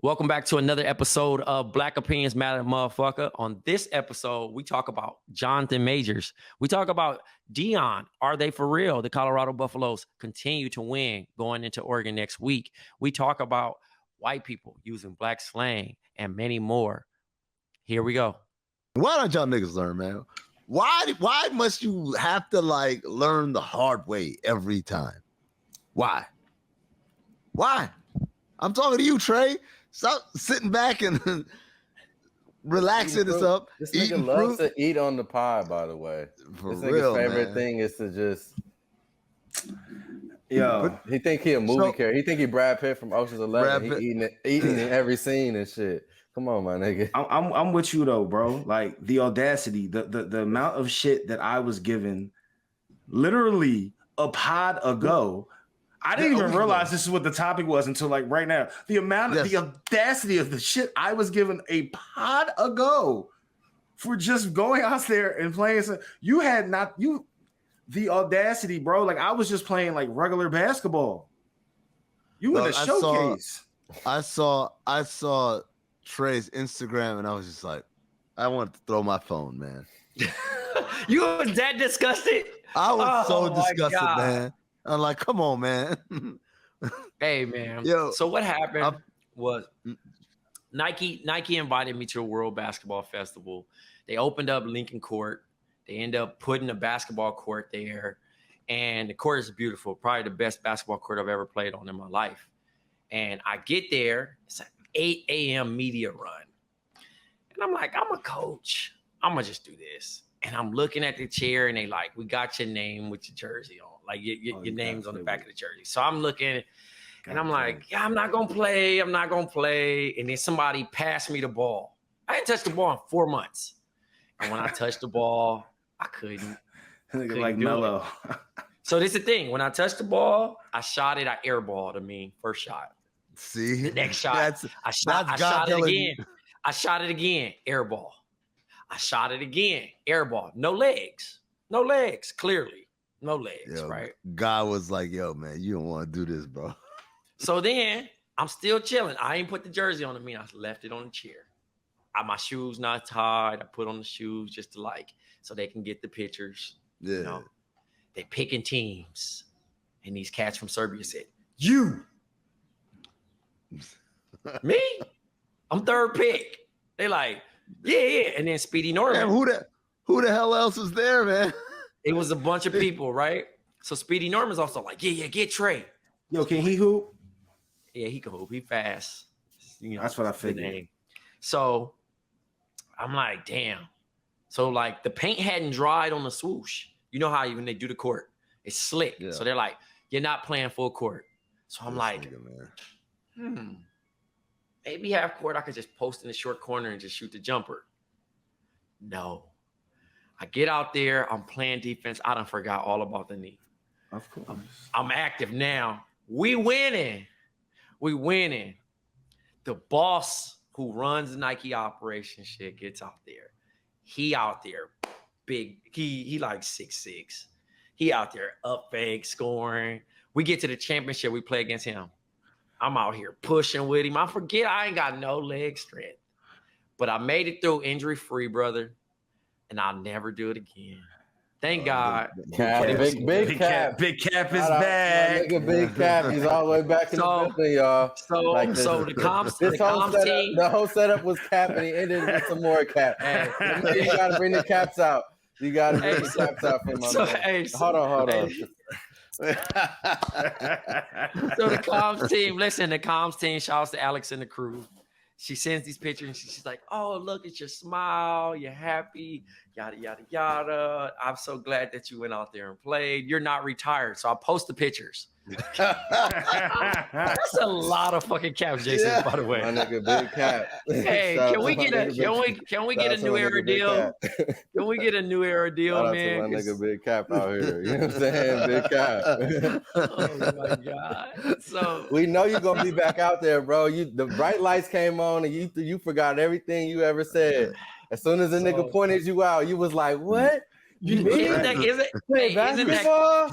Welcome back to another episode of Black Opinions Matter, motherfucker. On this episode, we talk about Jonathan Majors. We talk about Deion. Are they for real? The Colorado Buffaloes continue to win going into Oregon next week. We talk about white people using black slang and many more. Here we go. Why don't y'all niggas learn, man? Why must you have to learn the hard way every time? Why? I'm talking to you, Trey. Stop sitting back and relaxing this up. This nigga loves to eat on the pie, by the way. For this real, nigga's favorite man. thing is to just Yo, he think he a movie character. He think he Brad Pitt from Ocean's 11. He eating in every scene and shit. Come on, my nigga. I'm with you though, bro. Like the audacity, the amount of shit that I was given literally a pod ago. I didn't even realize this is what the topic was until like right now. The amount of the audacity of the shit I was given a pod ago for just going out there and playing. The audacity, bro. Like I was just playing like regular basketball. You in the showcase. I saw Trey's Instagram and I was just like, I wanted to throw my phone, man. You were that disgusted? I was so disgusted, man. I'm like, come on, man. Hey, man. Yo, so what happened was Nike invited me to a World Basketball Festival. They opened up Lincoln Court. They ended up putting a basketball court there. And the court is beautiful. Probably the best basketball court I've ever played on in my life. And I get there. It's an 8 a.m. media run. And I'm like, I'm a coach. I'm going to just do this. And I'm looking at the chair and they like, we got your name with your jersey on. Like your name's on the back of the jersey. So I'm looking and I'm like, yeah, I'm not going to play. I'm not going to play. And then somebody passed me the ball. I hadn't touched the ball in 4 months. And when I touched the ball, I couldn't like mellow. So this is the thing. When I touched the ball, I shot it. I airballed. First shot. See? The next shot. I shot it again. I shot it again. Airball. I shot it again. Airball. No legs. No legs. Clearly. No legs, right? God was like, yo, man, you don't want to do this, bro. So then I'm still chilling. I ain't put the jersey on me. I left it on the chair. My shoes not tied. I put on the shoes just to so they can get the pictures. Yeah. You know, they picking teams. And these cats from Serbia said, you. Me? I'm third pick. They like, yeah. And then Speedy Norman. Man, who the hell else was there, man? It was a bunch of people, right? So Speedy Norman's also like, yeah, get Trey. Yo, can he hoop? Yeah, he can hoop. He fast. You know, that's what I figured. So I'm like, damn. So the paint hadn't dried on the swoosh. You know how when they do the court, it's slick. Yeah. So they're like, you're not playing full court. So I'm maybe half court, I could just post in the short corner and just shoot the jumper. No. I get out there. I'm playing defense. I done forgot all about the knee. Of course. I'm active now. We winning. The boss who runs the Nike operation shit gets out there. He out there big. He like 6'6". He out there up fake scoring. We get to the championship. We play against him. I'm out here pushing with him. I forget I ain't got no leg strength. But I made it through injury-free, brother. And I'll never do it again. Thank God. Big Cap. Big Cap is back. Nigga, Big Cap. He's all the way back in the building, y'all. So the comms team. The whole setup was Cap, and he ended with some more Cap. Hey, you got to bring the caps out. You got to bring the caps out for my man. Hold on. So the comms team, listen, the comms team, shouts to Alex and the crew. She sends these pictures and she's like, oh, look at your smile. You're happy, yada, yada, yada. I'm so glad that you went out there and played. You're not retired. So I post the pictures. That's a lot of fucking caps, Jason, by the way. My nigga, Big Cap. Hey, can we get a new era deal? Can we get a new era deal, man? My nigga, Big Cap out here. You know what I'm saying? Big Cap. Oh my God. So we know you're gonna be back out there, bro. The bright lights came on and you forgot everything you ever said. As soon as a nigga pointed you out, you was like, what? Isn't basketball?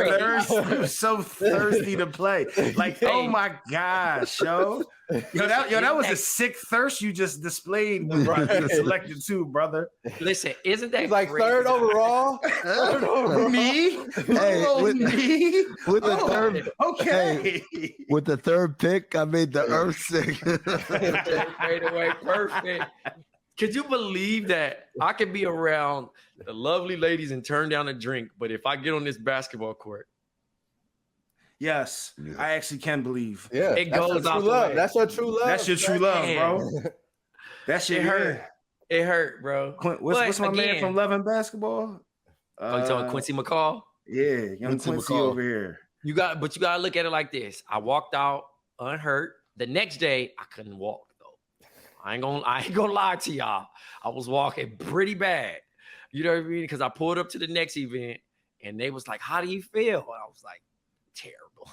You're so thirsty to play. Like, oh my gosh, yo. That was a sick thirst you just displayed when you selected too, brother. Listen, isn't that like third overall? Third overall? Me? Hey, Me? With the third, okay. Hey, with the third pick, I made the earth sick. Straight away, perfect. Could you believe that I could be around the lovely ladies and turn down a drink, but if I get on this basketball court, yes, I actually can believe. Yeah, it goes out the way. That's your true love. That's your true love, bro. That shit hurt. It hurt, bro. What's my man from Love and Basketball? You talking Quincy McCall? Yeah, young Quincy over here. But you gotta look at it like this. I walked out unhurt. The next day, I couldn't walk though. I ain't gonna lie to y'all. I was walking pretty bad. You know what I mean? Because I pulled up to the next event and they was like, "How do you feel?" And I was like, "Terrible.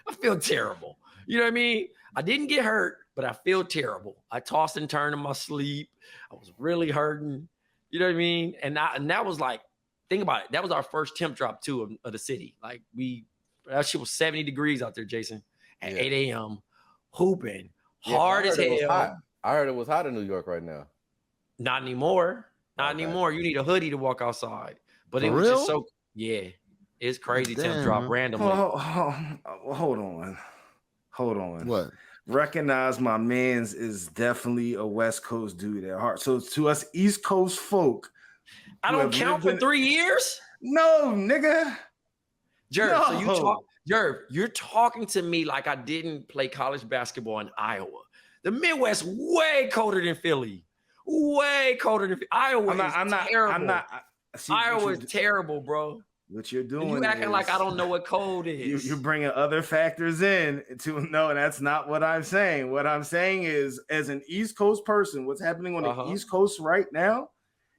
I feel terrible." You know what I mean? I didn't get hurt, but I feel terrible. I tossed and turned in my sleep. I was really hurting. You know what I mean? And that was like, think about it. That was our first temp drop too of the city. Like that shit was 70 degrees out there, Jason, at 8 a.m. hooping hard as hell. I heard it was hot in New York right now. Not anymore. Not anymore. You need a hoodie to walk outside. But it was just so, it's crazy. Temp drop randomly. Hold on. What? Recognize my man's is definitely a West Coast dude at heart. So to us East Coast folk, I don't count for 3 years. No, nigga. Jerv, so you're talking to me like I didn't play college basketball in Iowa. The Midwest way colder than Philly. Way colder than Philly. Iowa is terrible. Iowa is terrible, bro. What you're doing? You acting like I don't know what cold is. You're bringing other factors in to no, that's not what I'm saying. What I'm saying is, as an East Coast person, what's happening on the East Coast right now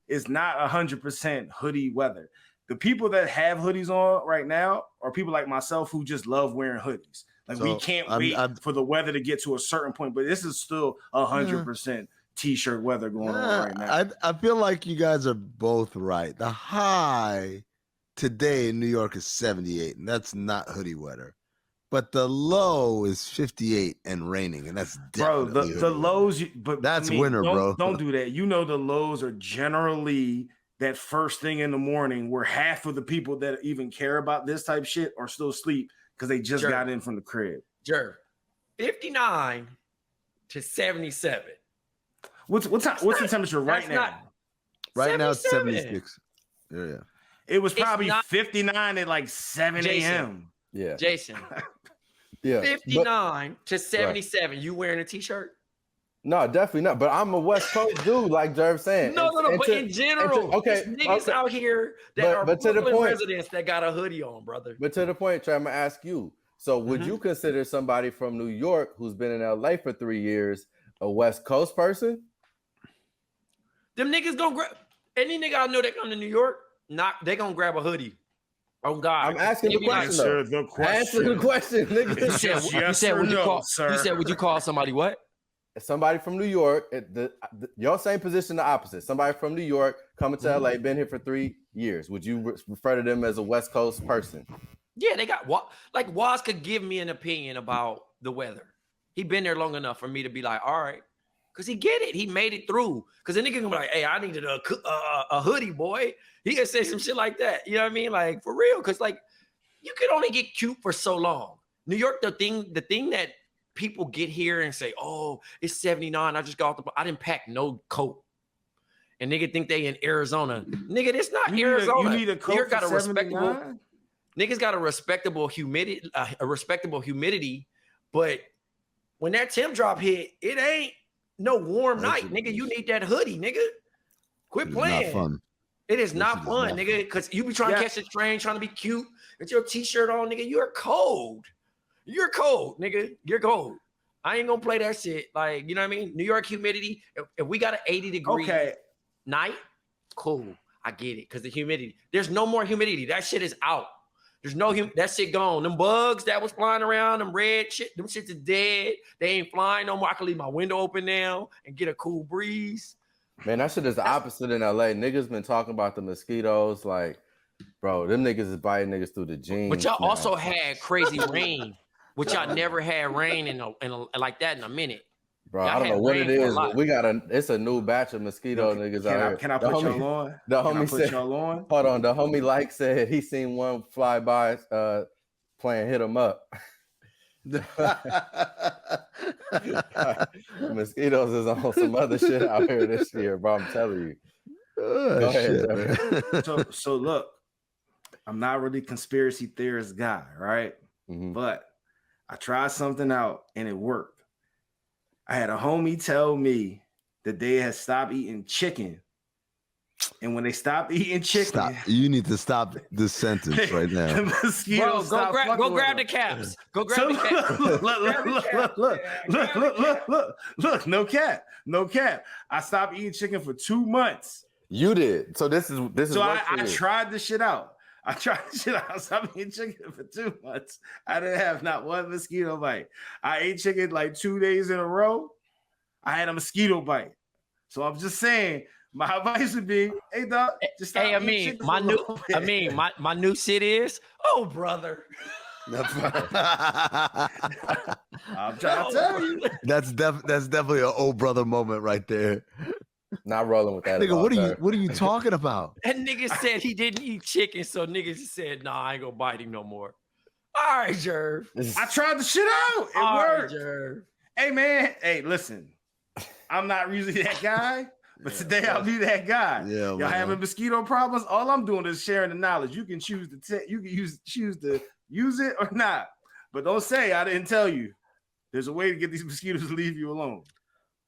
is not 100% hoodie weather. The people that have hoodies on right now are people like myself who just love wearing hoodies. Like we can't wait for the weather to get to a certain point, but this is still 100% t-shirt weather going on right now. I feel like you guys are both right. The high today in New York is 78, and that's not hoodie weather. But the low is 58 and raining, and that's definitely the lows. But that's winter, bro. Don't do that. You know the lows are generally that first thing in the morning where half of the people that even care about this type of shit are still asleep because they just got in from the crib. Jerv, 59 to 77. What's the temperature right now? Right now it's 76. Yeah. It was probably 59 at like 7 a.m. Yeah. Jason. 59 to 77. Right. You wearing a t-shirt? No, definitely not. But I'm a West Coast dude, like Jerv saying. No. But in general, there's niggas out here that are Brooklyn residents that got a hoodie on, brother. But to the point, Trey, I'm gonna ask you. So, would you consider somebody from New York who's been in LA for 3 years a West Coast person? Them niggas gonna grab any nigga I know that come to New York. They gonna grab a hoodie. Oh God! I'm asking the question. Answer the question, nigga. You said, would you call somebody what? Somebody from New York, your same position, the opposite. Somebody from New York coming to LA, been here for 3 years. Would you refer to them as a West Coast person? Yeah, they got like Waz could give me an opinion about the weather. He been there long enough for me to be like, all right, because he get it. He made it through. Because the nigga can be like, hey, I needed a hoodie, boy. He can say some shit like that. You know what I mean? Like for real, because like you could only get cute for so long. New York, the thing that people get here and say, oh, it's 79. I just got off I didn't pack no coat. And nigga think they in Arizona. Nigga, it's not Arizona. You need a coat. Here got a respectable. Niggas got a respectable humidity, but when that temp drop hit, it ain't no warm night, nigga. You need that hoodie, nigga. Quit playing. Not fun. It is not fun, nigga, because you be trying to catch the train, trying to be cute with your t-shirt on, nigga. You're cold. You're cold, nigga. You're cold. I ain't gonna play that shit. Like, you know what I mean? New York humidity. If we got an 80-degree night, cool. I get it, because the humidity. There's no more humidity. That shit is out. There's no that shit gone. Them bugs that was flying around, them red shit, them shits is dead. They ain't flying no more. I can leave my window open now and get a cool breeze. Man, that shit is the opposite in LA. Niggas been talking about the mosquitoes. Like, bro, them niggas is biting niggas through the jeans. But y'all now. also had crazy rain, which y'all never had rain in like that in a minute. Bro, Y'all I don't know had what rain it for a is, lot. but it's a new batch of mosquito niggas out here. Can I put y'all on? The Can I homie put said, y'all on? hold on, the homie like said he seen one fly by playing hit 'em up. Mosquitoes is on some other shit out here this year, bro. I'm telling you. Oh, Go ahead, shit, So look, I'm not really a conspiracy theorist guy, right? Mhm. But I tried something out and it worked. I had a homie tell me that they had stopped eating chicken. And when they stopped eating chicken, Stop. You need to stop this sentence right now. the mosquitoes Bro, stopped go grab fucking the caps. Go So grab the caps. look, no cap. I stopped eating chicken for 2 months. You did. So this is So work I for you. tried this shit out. I stopped eating chicken for 2 months. I didn't have not one mosquito bite. I ate chicken like 2 days in a row. I had a mosquito bite. So I'm just saying, my advice would be, hey dog, just stop eating chicken for a little bit. My new shit is, oh brother. I'm trying to tell you. That's definitely an old brother moment right there. Not rolling with that. Nigga, what are you talking about? That nigga said he didn't eat chicken, so niggas said, nah, I ain't gonna bite him no more. All right, Jerv. I tried the shit out. It All worked. right, Jerv. Hey man, hey, listen. I'm not usually that guy, but today I'll be that guy. Yeah, Y'all man. having mosquito problems? All I'm doing is sharing the knowledge. You can choose to choose to use it or not. But don't say I didn't tell you. There's a way to get these mosquitoes to leave you alone.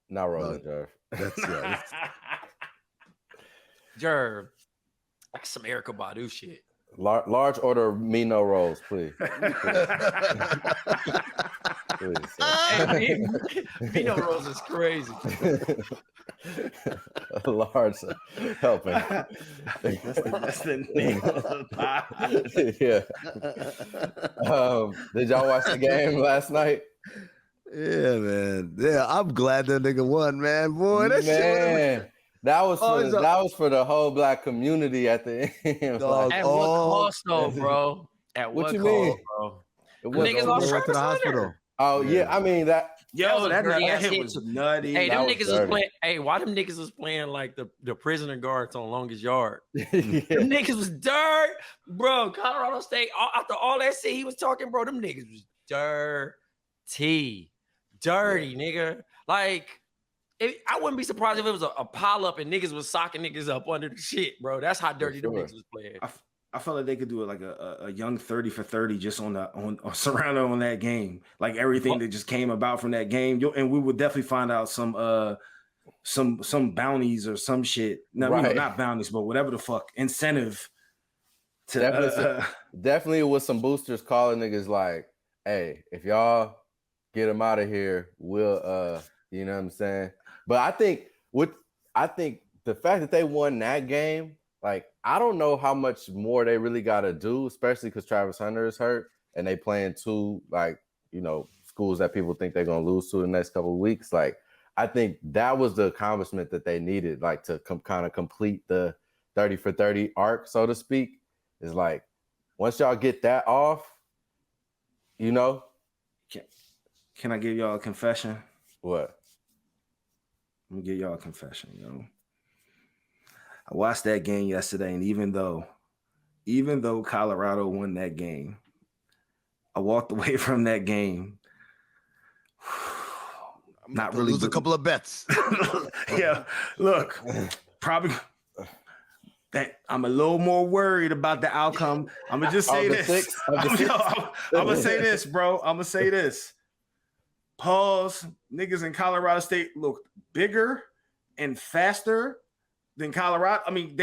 Not rolling, Jerv. That's Jerv. Like some Erykah Badu shit. Large order of MeNoRolls, please. Please, Hey, MeNoRolls is crazy. Large helping. That's the name of the pod. Yeah. Did y'all watch the game last night? Yeah, man. Yeah, I'm glad that nigga won, man. Boy, that shit. That was for the whole black community at the end. Dog, At what cost, though, bro? At what you cost, mean? bro? Niggas lost went to the hospital. Oh yeah, I mean that. Yo, that dirty-ass hit hit was too. nutty. Hey, That them was niggas dirty. was playing. Hey, why them niggas was playing like the prisoner guards on Longest Yard? Yeah. Them niggas was dirt, bro. Colorado State. After all that shit he was talking, bro, them niggas was dirty, nigga. Like, I wouldn't be surprised if it was a pile up and niggas was socking niggas up under the shit, bro. That's how dirty them niggas was playing. I felt like they could do it like a young 30 for 30 just on surrounded on that game, like everything that just came about from that game. And we would definitely find out some bounties or some shit. No, Right. not bounties, but whatever the fuck incentive. To definitely with some boosters calling niggas like, hey, if y'all get them out of here, we'll you know what I'm saying? But I think the fact that they won that game, like, I don't know how much more they really got to do, especially because Travis Hunter is hurt and they playing two, like, you know, schools that people think they're going to lose to in the next couple of weeks. Like, I think that was the accomplishment that they needed, like, to kind of complete the 30 for 30 arc, so to speak. Is like, once y'all get that off, you know. Can I give y'all a confession? What? Let me give y'all a confession, yo. I watched that game yesterday, and even though Colorado won that game, I walked away from that game. Not really lose a couple of bets. Yeah, look, probably that I'm a little more worried about the outcome. I'm gonna just say this. I'm gonna say this, bro. I'm gonna say this. Pause. Niggas in Colorado State look bigger and faster than Colorado. I mean,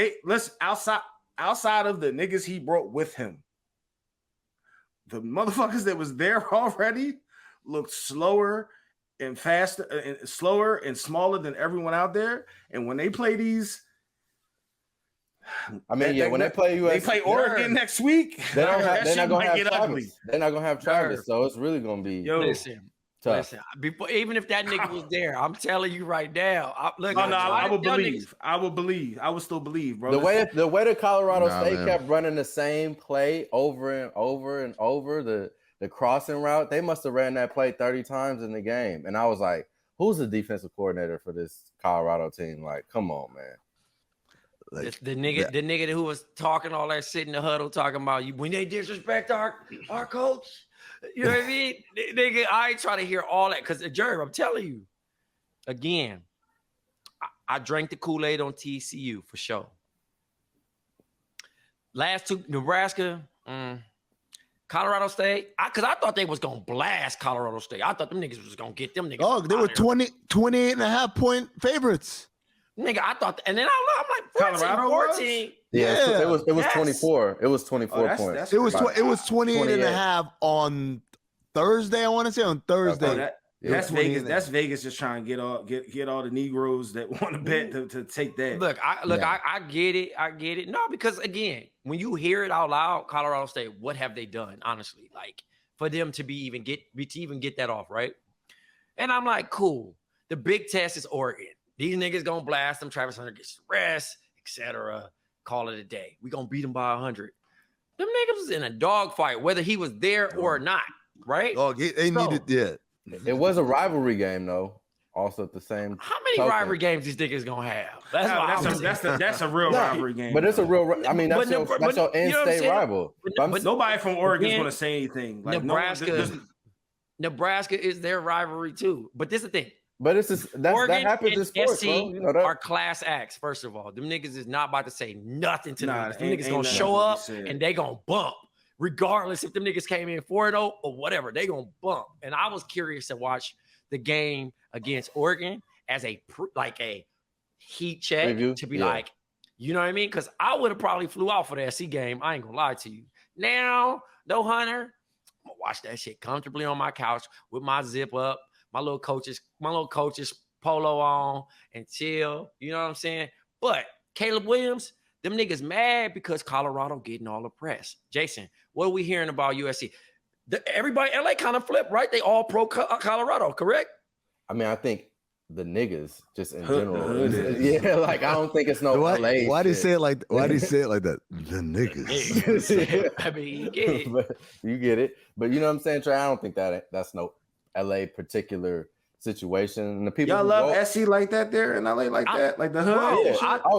outside of the niggas he brought with him, the motherfuckers that was there already looked slower and faster and slower and smaller than everyone out there. And when they play these, I mean, when they play US, they play Oregon next week. They're not gonna have Travis. ugly. They're not gonna have Travis, so it's really gonna be. Listen, Tough. Listen, even if that nigga was there, I'm telling you right now. I would believe. I would believe. I would still believe, bro. The way that Colorado State man. kept running the same play over and over and over, the crossing route, they must have ran that play 30 times in the game. And I was like, who's the defensive coordinator for this Colorado team? Like, come on, man. Like, the nigga who was talking all that shit in the huddle, talking about you when they disrespect our coach. You know what I mean? Nigga, I ain't trying to hear all that because Jerv, I'm telling you, again, I drank the Kool-Aid on TCU for sure. Last two, Nebraska, Colorado State, because I thought they was going to blast Colorado State. I thought them niggas was going to get them niggas. Oh, they were 28 and a half point favorites. Nigga, I thought, and then I'm like 14. Yeah, it was 24. It was 24 points. It was 28 and a half on Thursday. I want to say on Thursday. That's Vegas. That's Vegas just trying to get all the Negroes that want to bet to take that. I get it. I get it. No, because again, when you hear it out loud, Colorado State, what have they done? Honestly, like for them to even get that off, right? And I'm like, cool. The big test is Oregon. These niggas gonna blast them. Travis Hunter gets rest, etc. Call it a day. We gonna beat them by 100. Them niggas was in a dogfight, whether he was there or not, right? Oh, they needed that. It was a rivalry game, though. Also at the same. How many rivalry games these niggas gonna have? That's a real rivalry game. But it's a real. I mean, that's your in-state rival. But nobody from Oregon is gonna say anything. Like Nebraska is their rivalry too. But this is the thing. But it's just that happens in sports, bro. You know that. Are class acts. First of all, them niggas is not about to say nothing to them. Them niggas gonna show up and they gonna bump, regardless if them niggas came in 4-0 or whatever. They gonna bump. And I was curious to watch the game against Oregon as a heat check to be like, you know what I mean? Because I would have probably flew out for the SC game. I ain't gonna lie to you. Now, no Hunter, I'm gonna watch that shit comfortably on my couch with my zip up. My little coach's polo on and chill. You know what I'm saying? But Caleb Williams, them niggas mad because Colorado getting all the press. Jason, what are we hearing about USC? Everybody, LA kind of flipped, right? They all pro Colorado, correct? I mean, I think the niggas just in general. Yeah, like I don't think it's no LA. Why do you say it like that? The niggas. I mean, you get it. You get it. But you know what I'm saying, Trey? I don't think that's no LA particular situation. And the people y'all love SC like that there in LA like that, like the hood.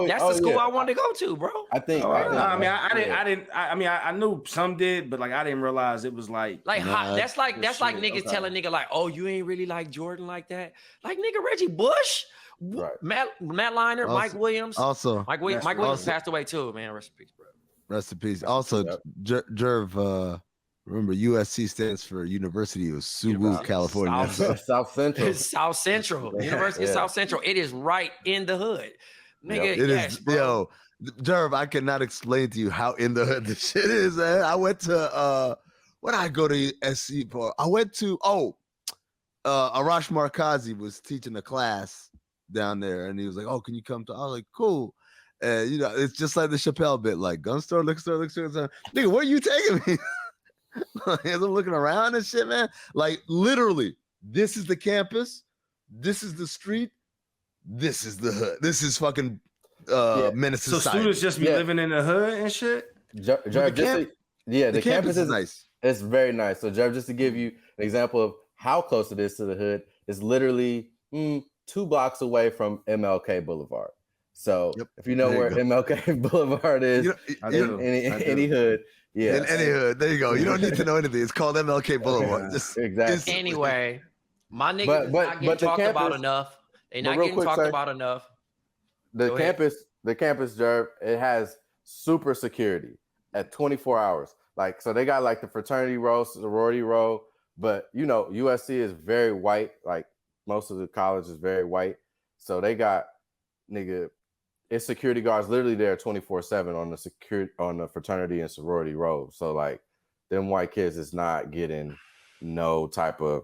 That's the school I wanted to go to, bro. I think. I knew some did, but like I didn't realize it was like that's like niggas telling nigga like, oh, you ain't really like Jordan like that. Like nigga Reggie Bush, right. Matt Liner, Mike Williams. Also, Mike Williams passed away too, man. Rest in peace, bro. Rest in peace. Also, Jerv. Remember, USC stands for University of Suwu, California. South Central. It's South Central. University of South Central. It is right in the hood. Nigga, it is, bro. Yo, Jerv, I cannot explain to you how in the hood this shit is, man. I went to, what did I go to SC for? I went to, Arash Markazi was teaching a class down there, and he was like, oh, can you come to, I was like, cool. And, you know, it's just like the Chappelle bit, like, gun store, liquor store. Nigga, where are you taking me? As I'm looking around and shit, man. Like literally, this is the campus, this is the street, this is the hood. This is fucking menace society. So students just be living in the hood and shit. The campus is nice. It's very nice. So, Jerv, just to give you an example of how close it is to the hood, it's literally 2 blocks away from MLK Boulevard. So, if you know where MLK Boulevard is, any hood. Yeah, in any hood. There you go. You don't need to know anything. It's called MLK Boulevard. Exactly. Anyway, my niggas not getting talked about enough. They not getting talked about enough. The campus, Jerv, it has super security at 24 hours. Like, so they got like the fraternity row, sorority row, but you know, USC is very white. Like most of the college is very white. So they got it's security guards literally there 24/7 on the fraternity and sorority row. So like them white kids is not getting no type of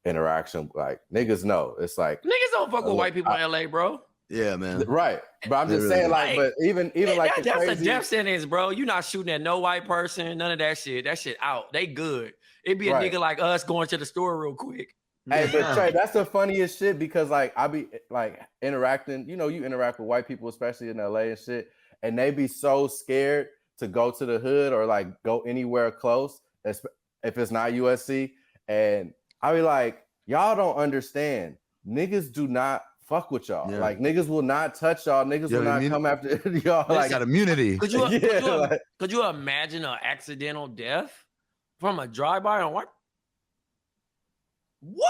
interaction. Like niggas know. It's like niggas don't fuck with white people in LA, bro. Yeah, man. Right. But I'm just saying, like, but even like that's a death sentence, bro. You're not shooting at no white person, none of that shit. That shit out. They good. It'd be a nigga like us going to the store real quick. Hey, but Trey, that's the funniest shit because like I be like interacting, you interact with white people, especially in LA and shit, and they be so scared to go to the hood or like go anywhere close, if it's not USC. And I be like, y'all don't understand. Niggas do not fuck with y'all. Yeah. Like niggas will not touch y'all. Niggas will not come after y'all. Like got immunity. Could you imagine an accidental death from a drive-by on what? What?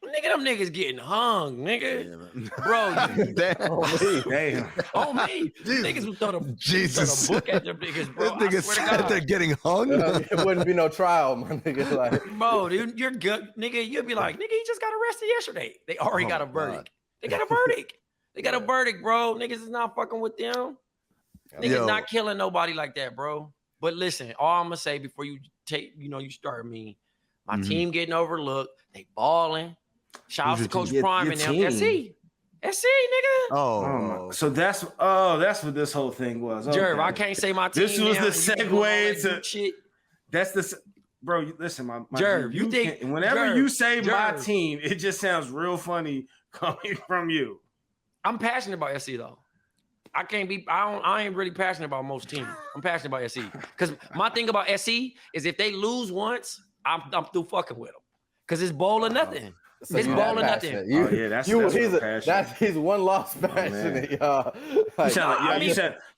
Nigga, them niggas getting hung, nigga. Bro, damn. On me. Niggas would throw the book at them niggas, bro. This nigga said they're getting hung. It wouldn't be no trial, my nigga. Like, bro, dude, you're good, nigga. You'd be like, nigga, he just got arrested yesterday. They already got a verdict. God. They got a verdict. They got a verdict, bro. Niggas is not fucking with them. Niggas not killing nobody like that, bro. But listen, all I'm gonna say before you take, you start me, my team getting overlooked. They balling. Shout out to Coach Prime and them. SC, nigga. So that's what this whole thing was. Okay. Jerv, I can't say my team. This was the segue to shit. That's the bro. Listen, my Jerv, you think whenever you say my team, it just sounds real funny coming from you. I'm passionate about SC though. I ain't really passionate about most teams. I'm passionate about SC because my thing about SC is if they lose once, I'm through fucking with them because it's bowl or nothing. So it's ball or nothing. He's one loss passionate, y'all. Like,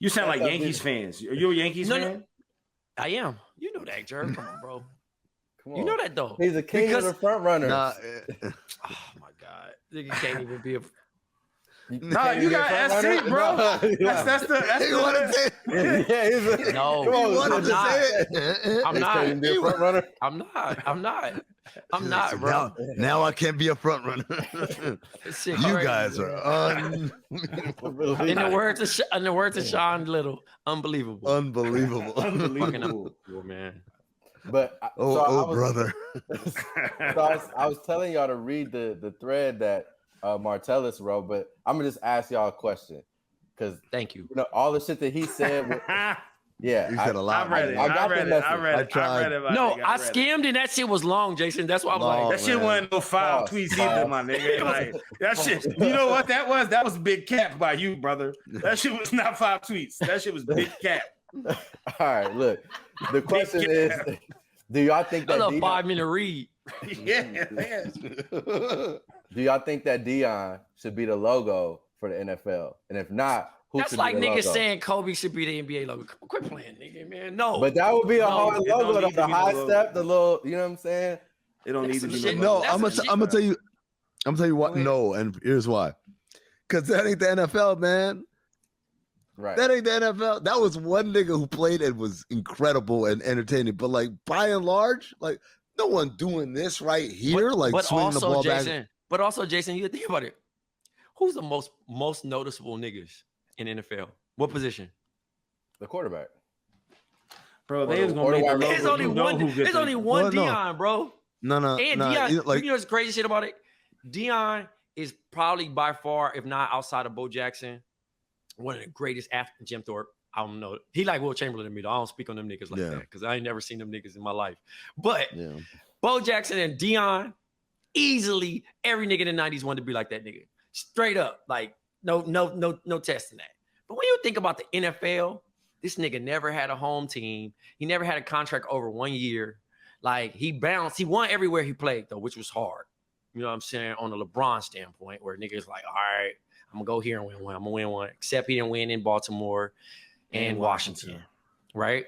you sound like Yankees fans. Are you a Yankees fan? No. I am. You know that, Jerv. Come on, bro. You know that though. He's a king of the front runner. Oh my God. You can't even be a. No, you got SC, bro. That's the. No, I'm not, bro. Now I can't be a front runner. You guys are in the words of Sean Little, unbelievable, man. But brother. I was telling y'all to read the thread that Martellus wrote, but I'm gonna just ask y'all a question because thank you. All the shit that he said. Yeah, he said a lot. I read it. I skimmed and that shit was long, Jason. That's why I'm like, that shit wasn't no 5 tweets either, my nigga. Like that shit. You know what that was? That was big cap by you, brother. That shit was not 5 tweets. That shit was big cap. All right, look. The question is, do y'all think that that's a 5-minute read? Yeah. Do y'all think that Dion should be the logo for the NFL? And if not, who that's should like be the niggas logo? saying Kobe should be the NBA logo. Quit playing, nigga, man. No. But that would be a hard logo. The high step, the little, you know what I'm saying? It don't need to be shit. No, I'm gonna tell you what. No, and here's why. Because that ain't the NFL, man. Right. That ain't the NFL. That was one nigga who played and was incredible and entertaining. But like by and large, like no one doing this right here, swinging the ball back. But also, Jason, you think about it. Who's the most noticeable niggas in NFL? What position? The quarterback. Bro, they was gonna make the logo. There's only one Dion, bro. No. And Dion, you know what's crazy shit about it? Dion is probably by far, if not outside of Bo Jackson, one of the greatest athletes. Jim Thorpe. I don't know. He like Will Chamberlain to me, though. I don't speak on them niggas like that because I ain't never seen them niggas in my life. But Bo Jackson and Dion, easily every nigga in the 90s wanted to be like that nigga. Straight up. Like, no testing that. But when you think about the NFL, this nigga never had a home team. He never had a contract over 1 year. Like, he bounced. He won everywhere he played, though, which was hard. You know what I'm saying? On the LeBron standpoint, where niggas like, all right, I'm going to go here and win one. I'm going to win one. Except he didn't win in Baltimore and Washington. Right?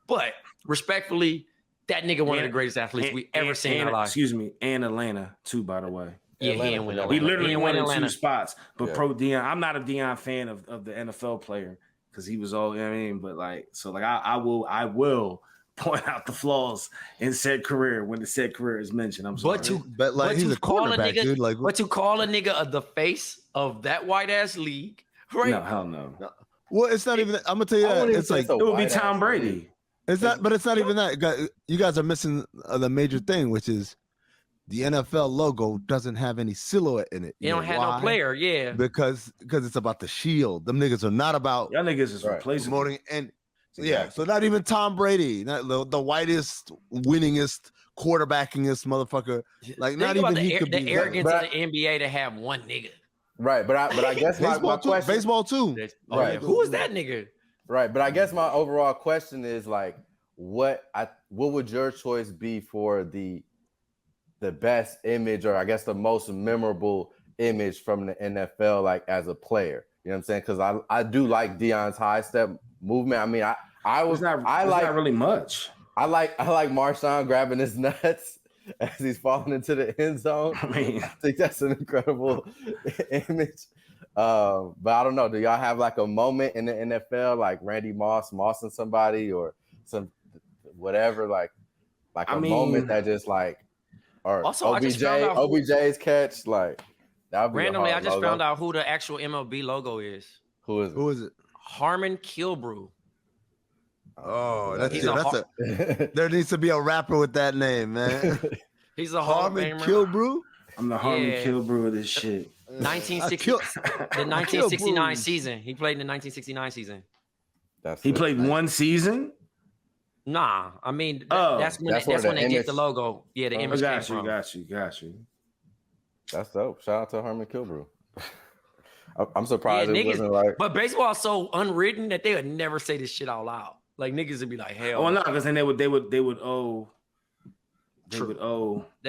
But respectfully, that nigga one of the greatest athletes we ever seen in our life. Excuse me. And Atlanta, too, by the way. Yeah, he didn't win Atlanta. He literally won in 2 spots. But pro Dion, I'm not a Dion fan of the NFL player because he was all, you know what I mean? But like, so like I will point out the flaws in said career when the said career is mentioned. I'm sorry. But he's a quarterback, dude. Like, but to call a nigga the face of that white ass league, right? No, hell no. Well, it's not even. I'm gonna tell you that. It's like it would be Tom Brady. It's not, but it's not even that. You guys are missing the major thing, which is the NFL logo doesn't have any silhouette in it. You don't have no player, because it's about the shield. Them niggas are not about y'all niggas is replacing promoting and so not even Tom Brady, not the whitest, winningest quarterbacking this motherfucker. Like, not Think about even he could the be arrogance of the NBA to have one nigga. Right, but I guess my question, baseball too. Oh, Right. yeah. Who is that nigga? right, but I guess my overall question is like, what would your choice be for the best image, or I guess the most memorable image from the NFL, like as a player? You know what I'm saying? Because I do like Deion's high step movement. I mean, It's not really much. I like Marshawn grabbing his nuts as he's falling into the end zone. I mean, I think that's an incredible image. But I don't know. Do y'all have like a moment in the NFL, like Randy Mossing somebody, or some whatever, like a moment that just like, or Also, I just found out OBJ's catch, like that would be randomly. I just logo. found out who the actual MLB logo is. Who is it? Who is it? Harmon Killebrew. Oh, it. there needs to be a rapper with that name, man. He's a Hall of Harmon Famer. Killebrew. I'm the Harmon Yeah. Killebrew of this shit. 1960, the 1969 season. He played in the 1969 season. He played one season. Nah, I mean Oh, that's when that's where they the get the image- logo. Yeah, the image came Got from. you. That's dope. Shout out to Harmon Killebrew. I'm surprised Yeah, it wasn't like. But baseball is so unwritten that they would never say this shit out loud. Like niggas would be like, hell. Oh no, because then they would owe. They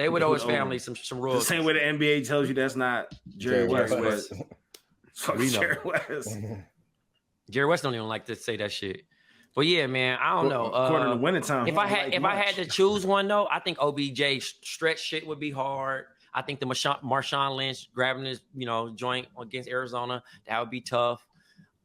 would owe his family some The royalties. same way the NBA tells you that's not Jerry West. But fuck We know. Jerry West. Jerry West don't even like to say that shit. But yeah, man, I don't know. According to Wintertime. If I had to choose one though, I think OBJ stretch shit would be hard. I think the Marshawn Lynch grabbing his joint against Arizona, that would be tough.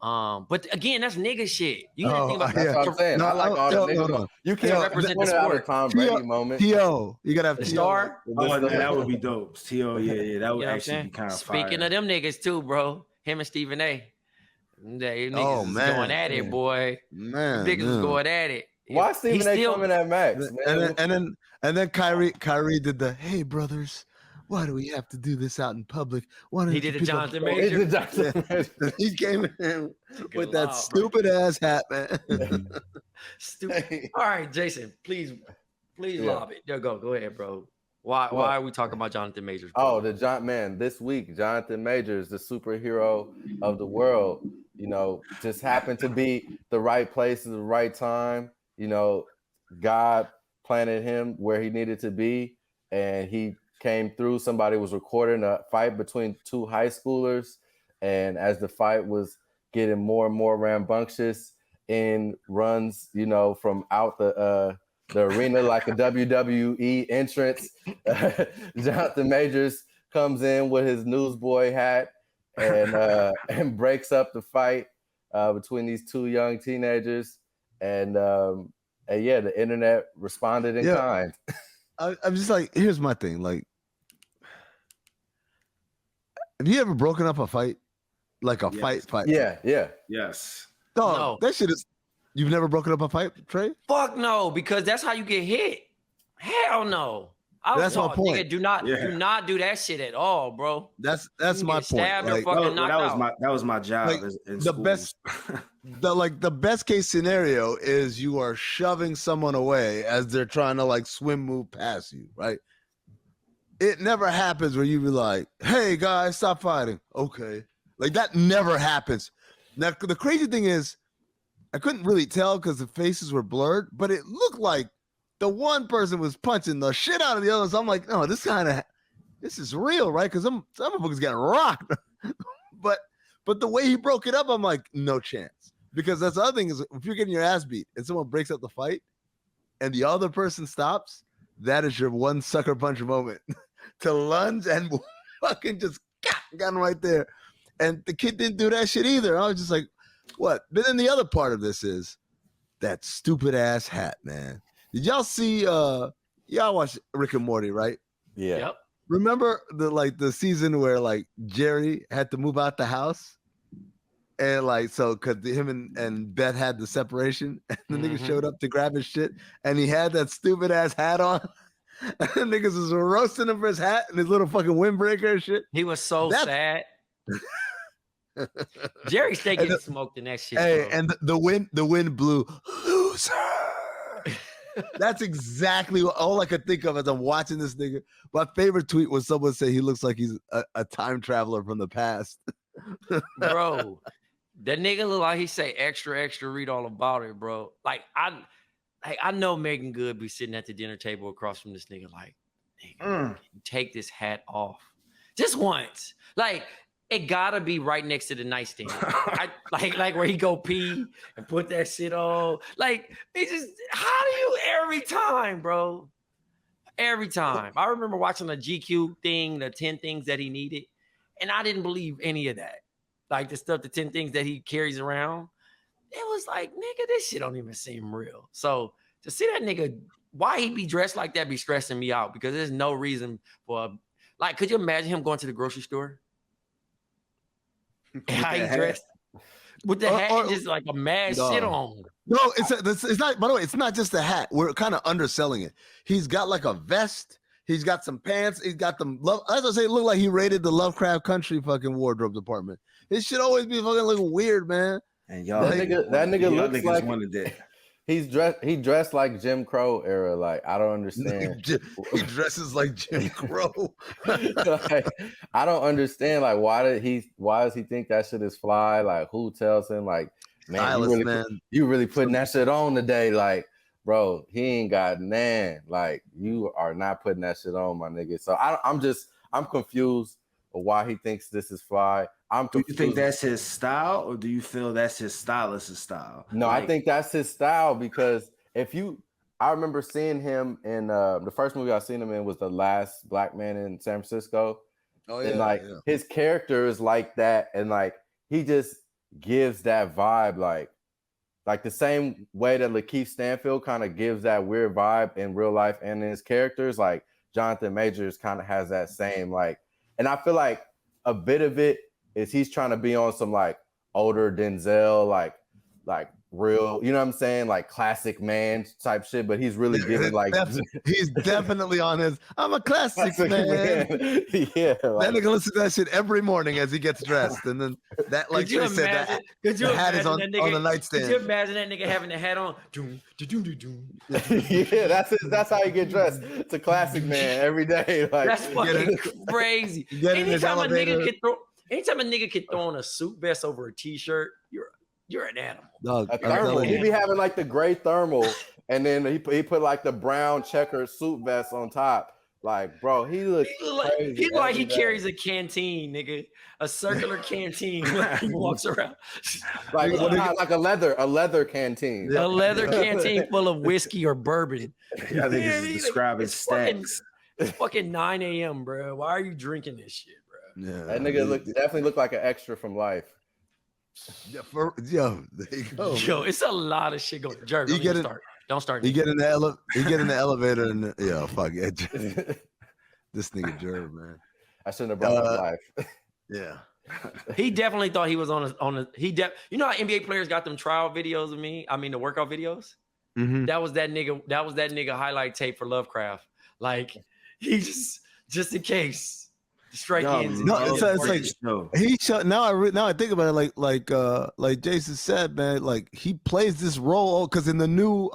But again, that's nigga shit. You gotta think about That's what I'm saying. No, I like all the niggas. You can't represent the sport. Tom Brady moment. T.O. You gotta have The T.O. star. Oh, that would be dope. T.O. Yeah, that would You know what I'm actually saying? be kind of Speaking fire. of them niggas too, bro. Him and Stephen A. They niggas Oh, is man. going at it, boy. Man, Niggas is going at it. Why Stephen A. coming at Max? Man? And then Kyrie did the hey brothers, why do we have to do this out in public? Why don't He you did a pick up- Jonathan Major. He came in with that Wow, stupid ass hat, man. Stupid. All right, Jason, please lob it. Go ahead, bro. Why are we talking about Jonathan Majors? Bro? Oh, this week, Jonathan Majors, the superhero of the world, just happened to be the right place at the right time. God planted him where he needed to be, and he came through. Somebody was recording a fight between two high schoolers, and as the fight was getting more and more rambunctious in runs, from out the arena like a WWE entrance, Jonathan Majors comes in with his newsboy hat and breaks up the fight between these two young teenagers, and the internet responded in kind. I'm just like, here's my thing. Like, have you ever broken up a fight? Like a fight? Yeah. Yes. Dog, No. that shit is. You've never broken up a fight, Trey? Fuck no, because that's how you get hit. Hell no. That's my point. Nigga, do not do that shit at all, bro. That's You my get stabbed or point. fucking knocked out. That was my job. Like, in the school. best the best case scenario is you are shoving someone away as they're trying to like swim move past you, right? It never happens where you be like, hey guys, stop fighting. Okay. Like that never happens. Now the crazy thing is I couldn't really tell because the faces were blurred, but it looked like the one person was punching the shit out of the other. So I'm like, no, this is real, right? Because some motherfuckers getting rocked. but the way he broke it up, I'm like, no chance. Because that's the other thing is if you're getting your ass beat and someone breaks up the fight and the other person stops, that is your one sucker punch moment to lunge and fucking just got him right there. And the kid didn't do that shit either. I was just like, what? But then the other part of this is that stupid ass hat, man. Did y'all see y'all watch Rick and Morty, right? Yeah. Yep. Remember the season where like Jerry had to move out the house? And like so because him and Beth had the separation and the nigga showed up to grab his shit and he had that stupid ass hat on. And the niggas was roasting him for his hat and his little fucking windbreaker and shit. He was so sad. Jerry Steak getting smoked in that shit. Hey, bro. and the wind blew loser. That's exactly all I could think of as I'm watching this nigga. My favorite tweet was someone say he looks like he's a time traveler from the past. Bro, that nigga look like he say extra, extra, read all about it, bro. Like I know Megan Good be sitting at the dinner table across from this nigga like, nigga, take this hat off. Just once. Like, it gotta be right next to the nightstand. like where he go pee and put that shit on. Like, it just, how do you every time, bro? Every time. I remember watching the GQ thing, the 10 things that he needed, and I didn't believe any of that. Like the stuff, the 10 things that he carries around. It was like, nigga, this shit don't even seem real. So to see that nigga, why he be dressed like that be stressing me out, because there's no reason for, like, could you imagine him going to the grocery store? How he dressed with the hat and just like a mad shit on. No, it's not. By the way, it's not just the hat. We're kind of underselling it. He's got like a vest. He's got some pants. He's got them. As I say, it looked like he raided the Lovecraft Country fucking wardrobe department. His shit always be fucking looking weird, man. And y'all, that nigga looks like one of that. He dressed like Jim Crow era. Like, I don't understand. He dresses like Jim Crow. Like, I don't understand. Like, why does he think that shit is fly? Like, who tells him? Like, man, you really putting that shit on today? Like, bro, he ain't got nan. Like, you are not putting that shit on, my nigga. So I'm confused of why he thinks this is fly. Do you think that's his style, or do you feel that's his stylist's style? No, I think that's his style, because I remember seeing him in the first movie I seen him in was The Last Black Man in San Francisco. Oh yeah, and his character is like that, and like he just gives that vibe, like the same way that Lakeith Stanfield kind of gives that weird vibe in real life and in his characters. Like Jonathan Majors kind of has that same like, and I feel like a bit of it is he's trying to be on some like older Denzel, like real, you know what I'm saying? Like classic man type shit, but he's really giving like he's definitely on his I'm a classic man. Yeah. That nigga listens to that shit every morning as he gets dressed. And then that, like you said, the hat is on the nightstand. Could you imagine that nigga having the hat on? Yeah, that's how he get dressed. It's a classic man every day. Like, that's fucking crazy. Anytime a nigga can throw on a suit vest over a t-shirt, you're an animal. Dog, a thermal. He be having like the gray thermal, and then he put like the brown checkered suit vest on top. Like, bro, he looks crazy. He like he carries a canteen, nigga, a circular canteen. Like he walks around like a leather canteen, a leather canteen full of whiskey or bourbon. Yeah, I think it's describing stacks. It's fucking 9 a.m., bro. Why are you drinking this shit, bro? Yeah, that nigga definitely look like an extra from Life. Yeah, there you go. Yo, it's a lot of shit going. Jerv, don't start. You get in the elevator and fuck it. This nigga Jerv, man. I shouldn't have brought up Life. Yeah. He definitely thought he was on a you know how NBA players got them trial videos of me? I mean the workout videos? Mm-hmm. That was that nigga highlight tape for Lovecraft. Like he just in case. Strike ends. No, it's like he shot. Now I think about it, like Jason said, man. Like he plays this role because in the new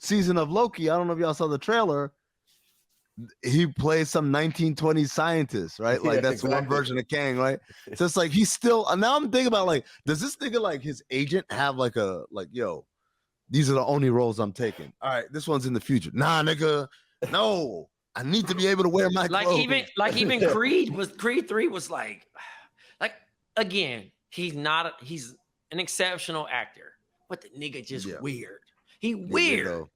season of Loki, I don't know if y'all saw the trailer. He plays some 1920s scientist, right? Like that's exactly. One version of Kang, right? So it's like he's still. Now I'm thinking about like, does this nigga like his agent have yo, these are the only roles I'm taking. All right, this one's in the future. Nah, nigga, no. I need to be able to wear my clothes. Even Creed 3 was like again, he's an exceptional actor, but the nigga just weird. He weird.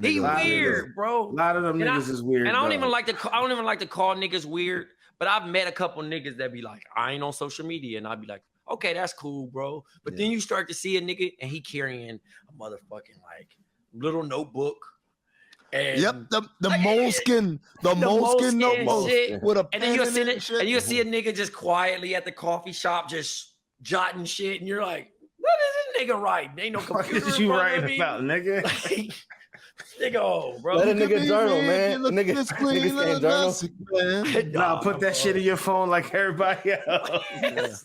He weird, bro. A lot of them niggas is weird. And I don't even like to call niggas weird, but I've met a couple niggas that be like, I ain't on social media, and I'd be like, okay, that's cool, bro. But then you start to see a nigga and he carrying a motherfucking like little notebook. And the moleskin notebook with a and then you'll see a nigga just quietly at the coffee shop just jotting shit, and you're like, what is this nigga writing? Ain't no computer. What you writing about, nigga? Like, nigga, oh, bro. Let a nigga journal, man. Niggas can't journal. Nah, put that shit in your phone like everybody else.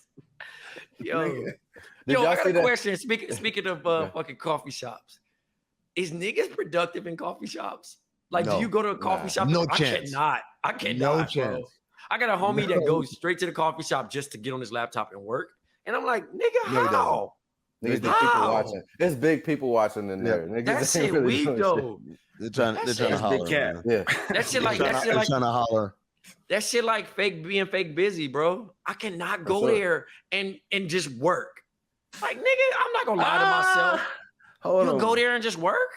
Yo, I got a question. Speaking of fucking coffee shops. is niggas productive in coffee shops? Like, do No. you go to a coffee shop? No I chance. I cannot, No bro. chance. I got a homie No. that goes straight to the coffee shop just to get on his laptop and work. And I'm like, nigga, No, he how? Niggas, the How? people watching. There's big people watching in there. Niggas That ain't shit really weak doing though. They're trying to That's holler. big cat. Man. Yeah. That shit like They're trying to holler. that shit like being fake busy, bro. I cannot go sure. there and just work. Like, nigga, I'm not gonna lie to myself. Hold You on. go there and just work?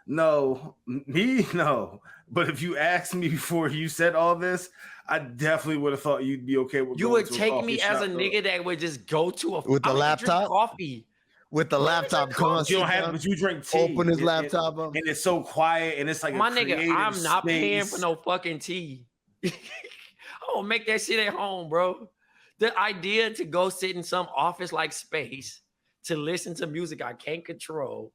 No, me, no. But if you asked me before you said all this, I definitely would have thought you'd be okay with You going would to a take coffee me as shop, a though. nigga that would just go to a With the I mean, drink laptop? coffee. With the laptop, come on, But you don't sit have, down, but you drink tea. open his and- laptop up. and it's so quiet, and it's like My a nigga, creative I'm not paying space. for no fucking tea. I'm gonna make that shit at home, bro. The idea to go sit in some office-like space to listen to music I can't control.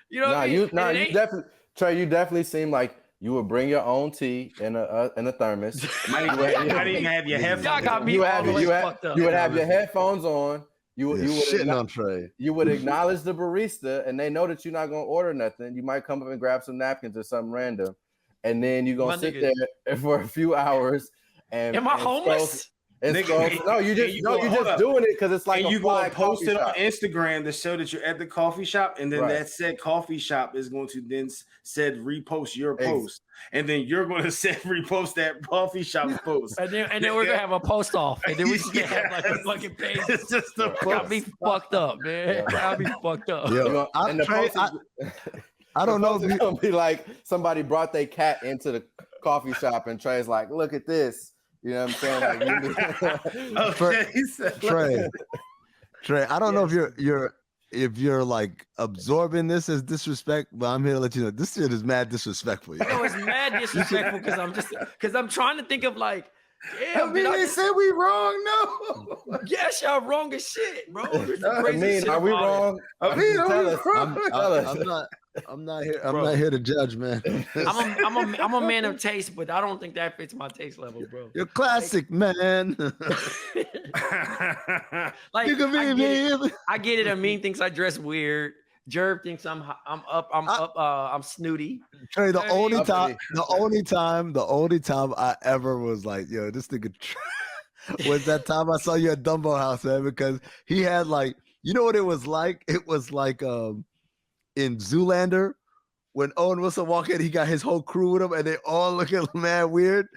You know what I mean? You And it ain't- definitely, Trey, you definitely seem like you would bring your own tea in a thermos. Might even have your headphones. Y'all got me You all the way fucked up. would have your headphones on. You would Shitting on Trey. you would acknowledge the barista, and they know that you're not gonna order nothing. You might come up and grab some napkins or something random, and then you're gonna My sit nigga. there for a few hours. And Am I and scroll- homeless? and Nigga, scroll- no, you just hold just up. doing it because it's like And a you fly gonna post coffee it on shop. Instagram to show that you're at the coffee shop, and then Right. that said coffee shop is going to then said repost your post, and then you're going to said repost that coffee shop's post. And then we're gonna have a post off, and then we just gonna have like a Yes. fucking page. It's just a That got me post. fucked up, man. That got me fucked up. Yo, You know, and the Trey, post I don't know if it's you, gonna be like somebody brought their cat into the coffee shop, and Trey's like, "Look at this." You know what I'm saying? Like, Okay, he said, Trey, I don't know if you're like absorbing this as disrespect, but I'm here to let you know this shit is mad disrespectful. Yo. No, it's mad disrespectful because I'm trying to think of like, damn, did I they just- said we wrong. No, yes, y'all wrong as shit, bro. It's the I craziest mean, shit are we about it. wrong? I mean, Tell are us. we wrong? Tell us. I'm not here. I'm Bro. not here to judge, man. I'm a man of taste, but I don't think that fits my taste level, bro. You're classic, man. Like, You can be me. I get it. Amin thinks I dress weird. Jerv thinks I'm snooty. Trey, the Hey, only uppity. time I ever was like, yo, this nigga was that time I saw you at Dumbo House, man, because he had like, you know what it was like? It was like in Zoolander when Owen Wilson walked in, he got his whole crew with him and they all looking mad weird.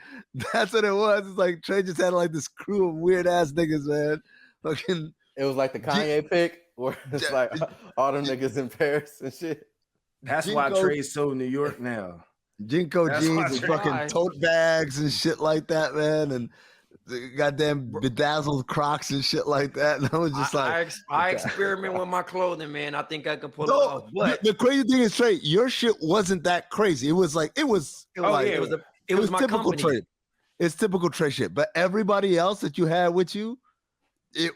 That's what it was. It's like Trey just had like this crew of weird ass niggas, man. Fucking It was like the Kanye pick, where it's like all them niggas in Paris and shit. That's why Jinko- Trey's so New York now. Jinko That's why jeans and Trey- fucking tote bags and shit like that, man. And the goddamn bedazzled Crocs and shit like that. And I was just like, I experiment with my clothing, man. I think I can pull it no, off. But the crazy thing is, Trey, your shit wasn't that crazy. It was like, it was like, it was my typical company. Trey. It's typical Trey shit. But everybody else that you had with you,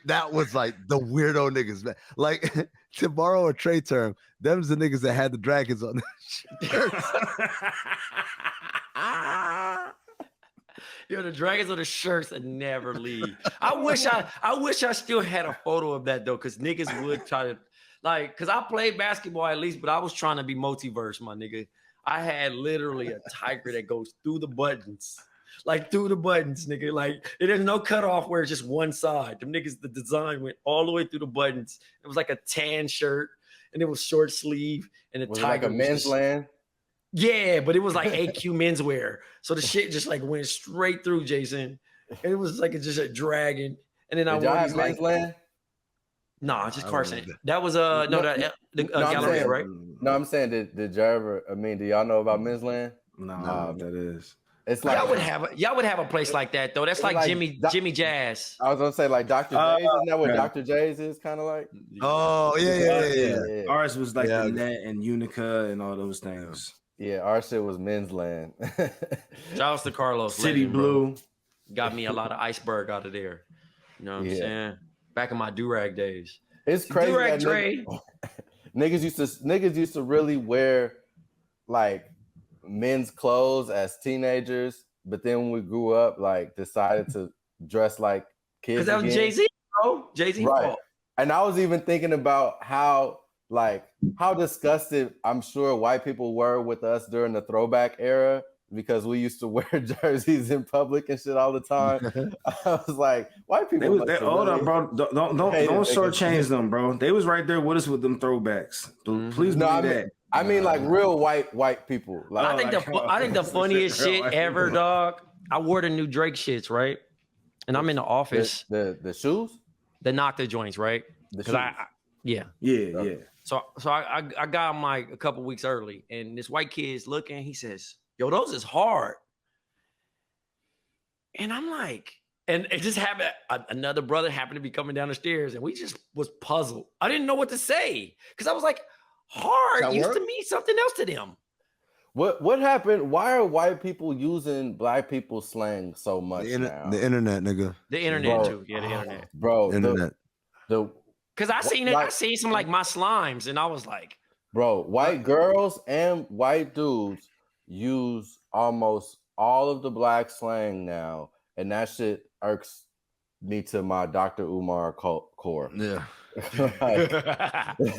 that was like the weirdo niggas, man. Like, to borrow a Trey term, them's the niggas that had the dragons on their shirts. Yo, the dragons on the shirts that never leave. I wish I still had a photo of that though, because niggas would try to like, because I played basketball at least, but I was trying to be multiverse, my nigga. I had literally a tiger that goes through the buttons. Like through the buttons, nigga. Like there's no cutoff where it's just one side. Them niggas, the design went all the way through the buttons. It was like a tan shirt and it was short sleeve and the Was it tiger like a was men's just- land? Yeah, but it was like AQ menswear. So the shit just like went straight through, Jason. And it was like just a dragon. And then I Did y'all wore have these like, men's land? nah, just I Carson. don't know. That was No, the I'm Galleria, saying- right? No, I'm saying did Jerv, I mean, do y'all know about men's land? No, I No. don't know what that is. It's like Y'all would have a place like that though. That's It's like, like Jimmy Jazz. I was gonna say like Dr. J's. Isn't that what okay. Dr. J's is kind of like? Oh, yeah. Ours was like Yeah. the net and Unica and all those things. Yeah, our shit was men's land. Shout out to Carlos. City legend, bro. Blue. Got me a lot of iceberg out of there. You know what I'm Yeah. saying? Back in my do-rag days. It's crazy Do-rag that trade. niggas used to really wear like men's clothes as teenagers, but then when we grew up, like decided to dress like kids. Because that was again. Jay-Z, bro. Jay-Z Right. fault. And I was even thinking about how like how disgusted I'm sure white people were with us during the throwback era because we used to wear jerseys in public and shit all the time. I was like, white people. Hold up, bro. Don't shortchange them, bro. They was right there with us with them throwbacks. Please believe that. I mean, like real white people. Like, I think the funniest shit ever, dog. I wore the new Drake shits, right? And I'm in the office. The shoes? The knock the joints, right? Because yeah. So I got them like a couple weeks early, and this white kid's looking. He says, "Yo, those is hard." And I'm like, and it just happened. Another brother happened to be coming down the stairs, and we just was puzzled. I didn't know what to say because I was like, hard used to mean something else to them. What happened? Why are white people using black people slang so much now? The internet, nigga. The internet too. Yeah, the internet. Bro, internet. Because I seen some like my slimes, and I was like, bro, white girls and white dudes use almost all of the black slang now, and that shit irks me to my Dr. Umar core. Yeah.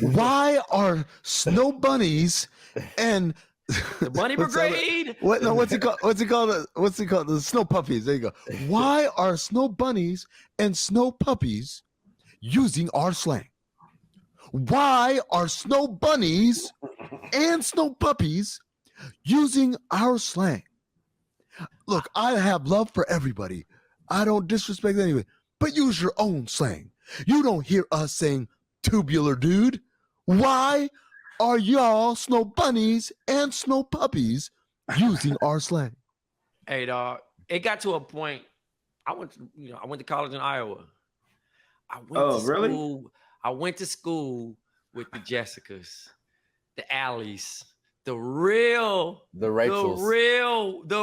Why are snow bunnies and the bunny brigade? What's it called? The snow puppies. There you go. Why are snow bunnies and snow puppies using our slang? Why are snow bunnies and snow puppies using our slang? Look, I have love for everybody. I don't disrespect anyone, but use your own slang. You don't hear us saying tubular dude. Why are y'all snow bunnies and snow puppies using our slang? Hey, dog, it got to a point. I went to college in Iowa. I went to school with the Jessicas, the Allies, the Rachels, the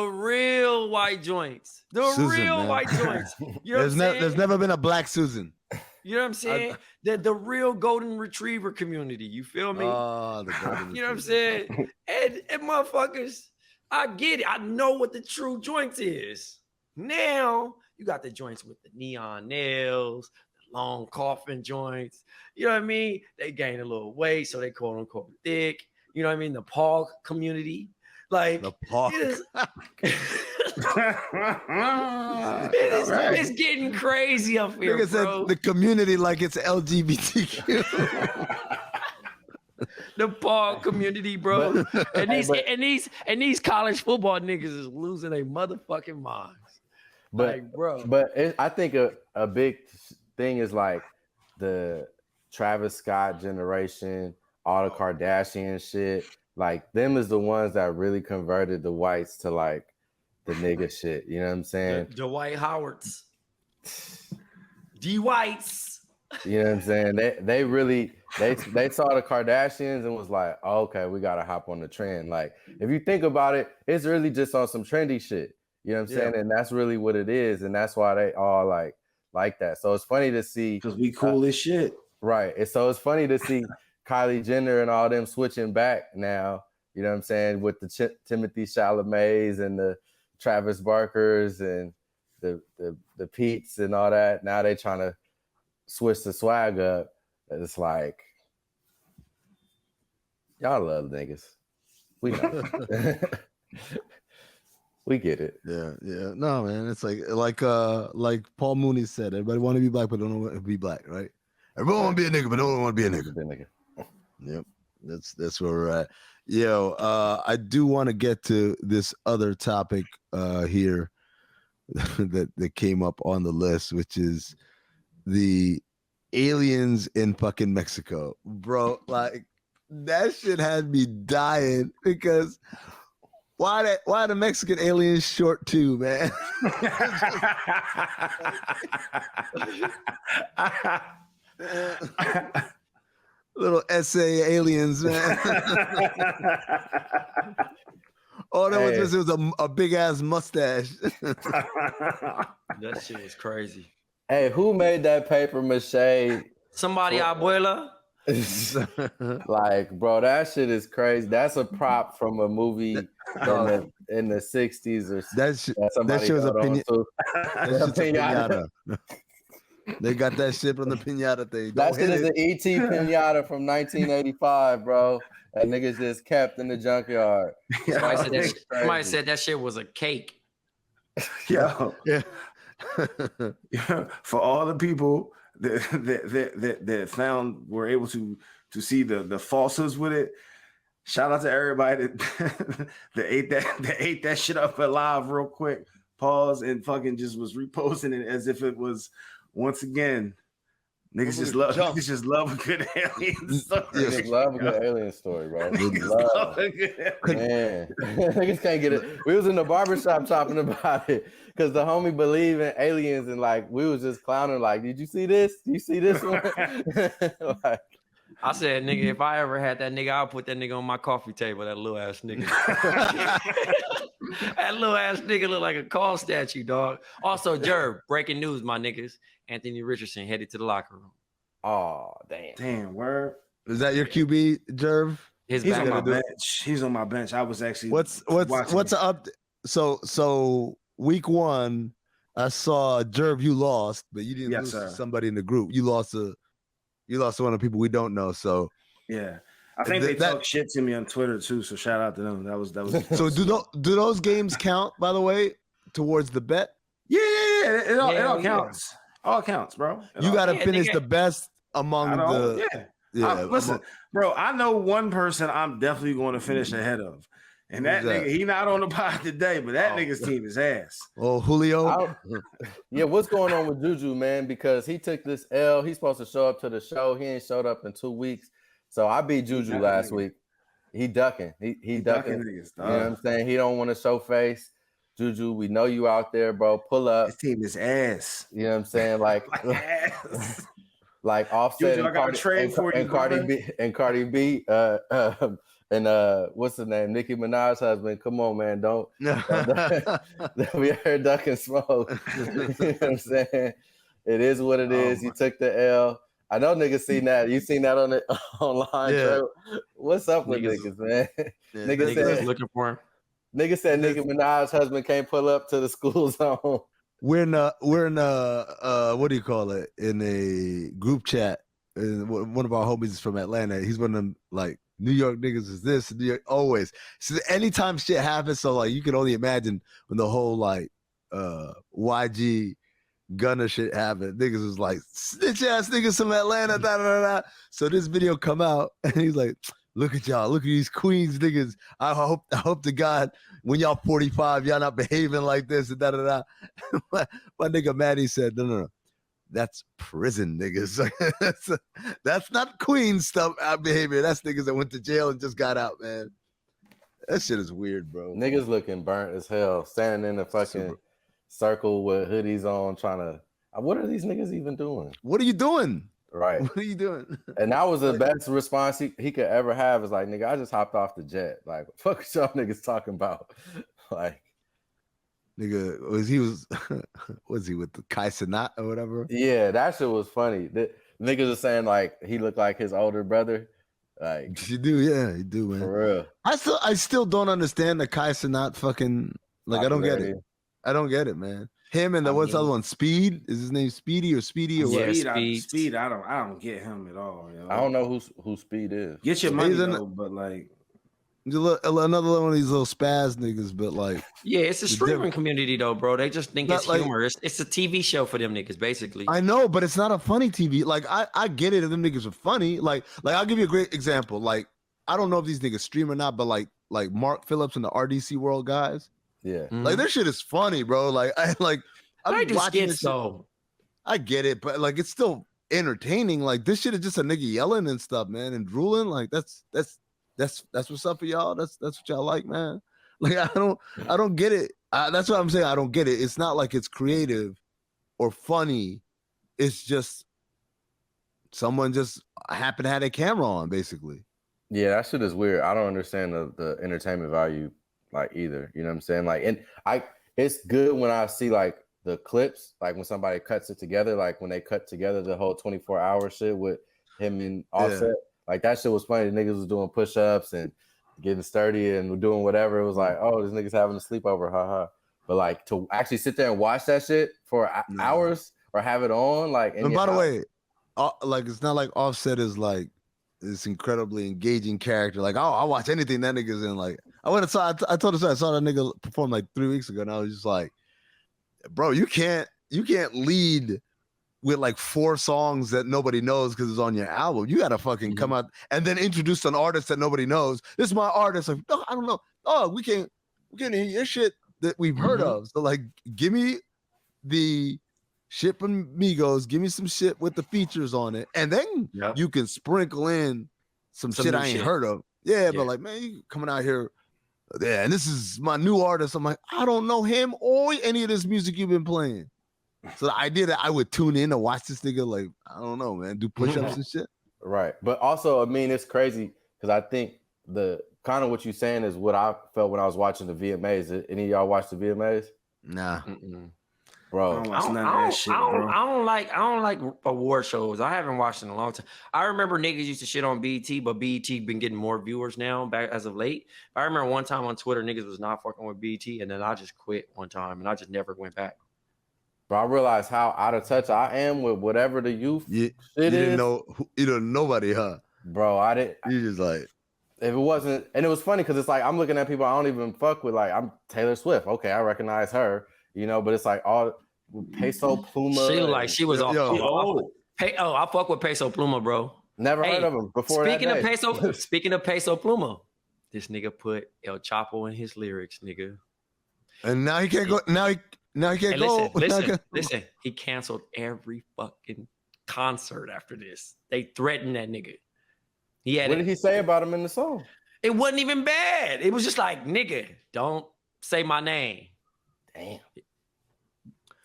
real white joints, white joints. You know there's never been a black Susan. You know what I'm saying? The real golden retriever community. You feel me? Oh, the golden you know what I'm saying? And motherfuckers, I get it. I know what the true joints is. Now you got the joints with the neon nails, the long coffin joints. You know what I mean? They gain a little weight, so they quote unquote thick. You know what I mean? The Paul community. Like the Paul. It's getting crazy up here, bro. Said the community like it's LGBTQ. The Paul community, bro. And these college football niggas is losing their motherfucking minds. But I think a big thing is like the Travis Scott generation, all the Kardashian shit. Like them is the ones that really converted the whites to like the nigga shit. You know what I'm saying? The Dwight Howards. D Whites. You know what I'm saying? They really saw the Kardashians and was like, oh, okay, we gotta hop on the trend. Like if you think about it, it's really just on some trendy shit. You know what I'm saying? And that's really what it is, and that's why they all like that. So it's funny to see because we cool as shit, right? And so it's funny to see Kylie Jenner and all them switching back now. You know what I'm saying? With the Timothy Chalamets and the Travis Barkers and the Pete's and all that. Now they trying to switch the swag up. It's like y'all love niggas. We know. We get it. Yeah. No, man. It's like Paul Mooney said, everybody want to be black, but don't want to be black, right? Everyone want to be a nigga, but don't want to be a nigga. Yep. That's where we're at. Yo, I do want to get to this other topic here that came up on the list, which is the aliens in fucking Mexico. Bro, like that shit had me dying because why the Mexican aliens short too, man? Little SA aliens, man. All that was a big ass mustache. That shit was crazy. Hey, who made that paper mache? Somebody, abuela. Like, bro, that shit is crazy. That's a prop from a movie in the 60s or that shit was a pinata. They got that shit on the pinata thing. That Don't shit hit is it. an ET pinata from 1985, bro. That niggas just kept in the junkyard. Somebody said that shit was a cake. Yo, Yeah. for all the people that were able to see the falsehoods with it. Shout out to everybody that ate that shit up alive real quick. Pause and fucking just was reposting it as if it was once again. Niggas just love a good alien story. Niggas love a good alien story, bro. Niggas love a good man. Niggas can't get it. We was in the barbershop talking about it because the homie believe in aliens and like we was just clowning like, did you see this? Do you see this one? Like, I said, nigga, if I ever had that nigga, I'll put that nigga on my coffee table, that little ass nigga. That little ass nigga look like a call statue, dog. Also, Jerv, breaking news, my niggas. Anthony Richardson headed to the locker room. oh, damn. Damn, word. Is that your QB, Jerv? He's on my bench. He's on my bench. I was actually what's up? So week 1, I saw Jerv. You lost, but you didn't lose to somebody in the group. You lost to one of the people we don't know. So yeah, I think they talk shit to me on Twitter too. So shout out to them. That was. So do those games count? By the way, towards the bet? Yeah. It all counts. All counts, bro. You got to finish the best among the. Yeah. Listen, bro. I know one person I'm definitely going to finish ahead of, and that nigga, he not on the pod today, but that nigga's team is ass. Oh, Julio. Yeah, what's going on with Juju, man? Because he took this L. He's supposed to show up to the show. He ain't showed up in 2 weeks. So I beat Juju last week. He ducking. He ducking. Niggas, you know what I'm saying? He don't want to show face. Juju, we know you out there, bro. Pull up. His team is ass. You know what I'm saying? Like ass. Like Offset Juju, and Cardi B, and what's the name? Nicki Minaj's husband. Come on, man. Don't we heard duck and smoke. You know what I'm saying? It is what it is. You took the L. I know niggas seen that. You seen that on it online, Trey? What's up with niggas, man? Yeah, niggas said looking for him. Niggas said Nicki Minaj's husband can't pull up to the school zone. We're in a what do you call it? In a group chat. And one of our homies is from Atlanta. He's one of them like New York niggas is this, New York always. So anytime shit happens, so like you can only imagine when the whole like YG Gunner shit happened. Niggas was like snitch ass niggas from Atlanta. Da, da, da, da. So this video come out and he's like, look at y'all, look at these Queens niggas. I hope to God when y'all 45, y'all not behaving like this and da da da. My nigga Maddie said, no. That's prison niggas. That's not Queen stuff behavior. That's niggas that went to jail and just got out, man. That shit is weird, bro. Niggas looking burnt as hell, standing in a fucking circle with hoodies on, trying to. What are these niggas even doing? What are you doing? Right. What are you doing? And that was the best response he could ever have. Is like, nigga, I just hopped off the jet. Like, fuck what y'all niggas talking about? Like, nigga, was he with the Kai Cenat or whatever? Yeah, that shit was funny. The niggas are saying like he looked like his older brother. Like you do, yeah, you do, man. For real. I still don't understand the Kai Cenat fucking like I don't get it. I don't get it, man. Him and what's the other one? Speed? Is his name Speedy or Speedy or what? Speed. I don't get him at all. Yo. I don't know who Speed is. Get your money though, but like another one of these little spaz niggas, but like yeah, it's a streaming community though, bro. They just think it's like, humor. It's a TV show for them niggas, basically. I know, but it's not a funny TV. Like I get it if them niggas are funny. Like I'll give you a great example. Like I don't know if these niggas stream or not, but like Mark Phillips and the RDC World guys. Yeah, like their shit is funny, bro. Like I'm watching this. So I get it, but like it's still entertaining. Like this shit is just a nigga yelling and stuff, man, and drooling. Like that's what's up for y'all. That's what y'all like, man. Like I don't get it. That's what I'm saying. I don't get it. It's not like it's creative or funny. It's just someone just happened to have a camera on, basically. Yeah, that shit is weird. I don't understand the entertainment value like either. You know what I'm saying? Like, and it's good when I see like the clips, like when somebody cuts it together, like when they cut together the whole 24-hour shit with him and Offset. Yeah. Like that shit was funny. The niggas was doing push-ups and getting sturdy and doing whatever. It was like, oh, this nigga's having a sleepover, haha. But like to actually sit there and watch that shit for hours or have it on like. And by the way, like it's not like Offset is like this incredibly engaging character. Like I'll watch anything that nigga's in. Like I went and saw. I told us I saw that nigga perform like 3 weeks ago, and I was just like, bro, you can't lead with like 4 songs that nobody knows because it's on your album. You gotta fucking come out and then introduce an artist that nobody knows. This is my artist. Like, no, I don't know. Oh, we can't hear your shit that we've heard of. So like, give me the shit from Migos. Give me some shit with the features on it, and then you can sprinkle in some shit I ain't heard of. Yeah, but like, man, you coming out here. Yeah, and this is my new artist. I'm like, I don't know him or any of this music you've been playing. So the idea that I would tune in to watch this nigga, like, I don't know, man, do push-ups and shit. Right. But also, I mean, it's crazy because I think the kind of what you're saying is what I felt when I was watching the VMAs. Any of y'all watch the VMAs? Nah. Bro. I don't like award shows. I haven't watched in a long time. I remember niggas used to shit on BET, but BET been getting more viewers now back as of late. I remember one time on Twitter, niggas was not fucking with BET, and then I just quit one time, and I just never went back. But I realized how out of touch I am with whatever the youth shit is. You don't nobody, huh? Bro, I didn't. You just like. If it wasn't, and it was funny because it's like I'm looking at people I don't even fuck with. Like I'm Taylor Swift. Okay, I recognize her, you know, but it's like all Peso Pluma. She like she was off. I fuck with Peso Pluma, bro. Never heard of him before. Speaking of Peso Pluma, this nigga put El Chapo in his lyrics, nigga. And now he can't go. Now he can't go. Listen. He canceled every fucking concert after this. They threatened that nigga. What did he say about him in the song? It wasn't even bad. It was just like, nigga, don't say my name. Damn.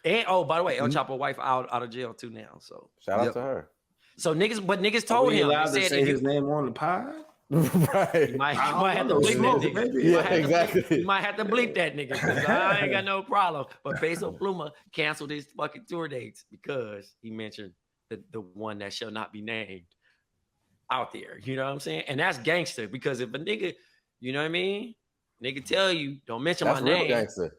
And by the way, El Chapo wife out of jail too now. So shout out to her. So niggas told him. Allowed to say his name on the pod? Right. You might have to bleep that nigga. Yeah, exactly. You might have to bleep that nigga. I ain't got no problem. But Peso Pluma canceled his fucking tour dates because he mentioned the one that shall not be named out there. You know what I'm saying? And that's gangster because if a nigga, you know what I mean? Nigga tell you, don't mention my name. Gangster.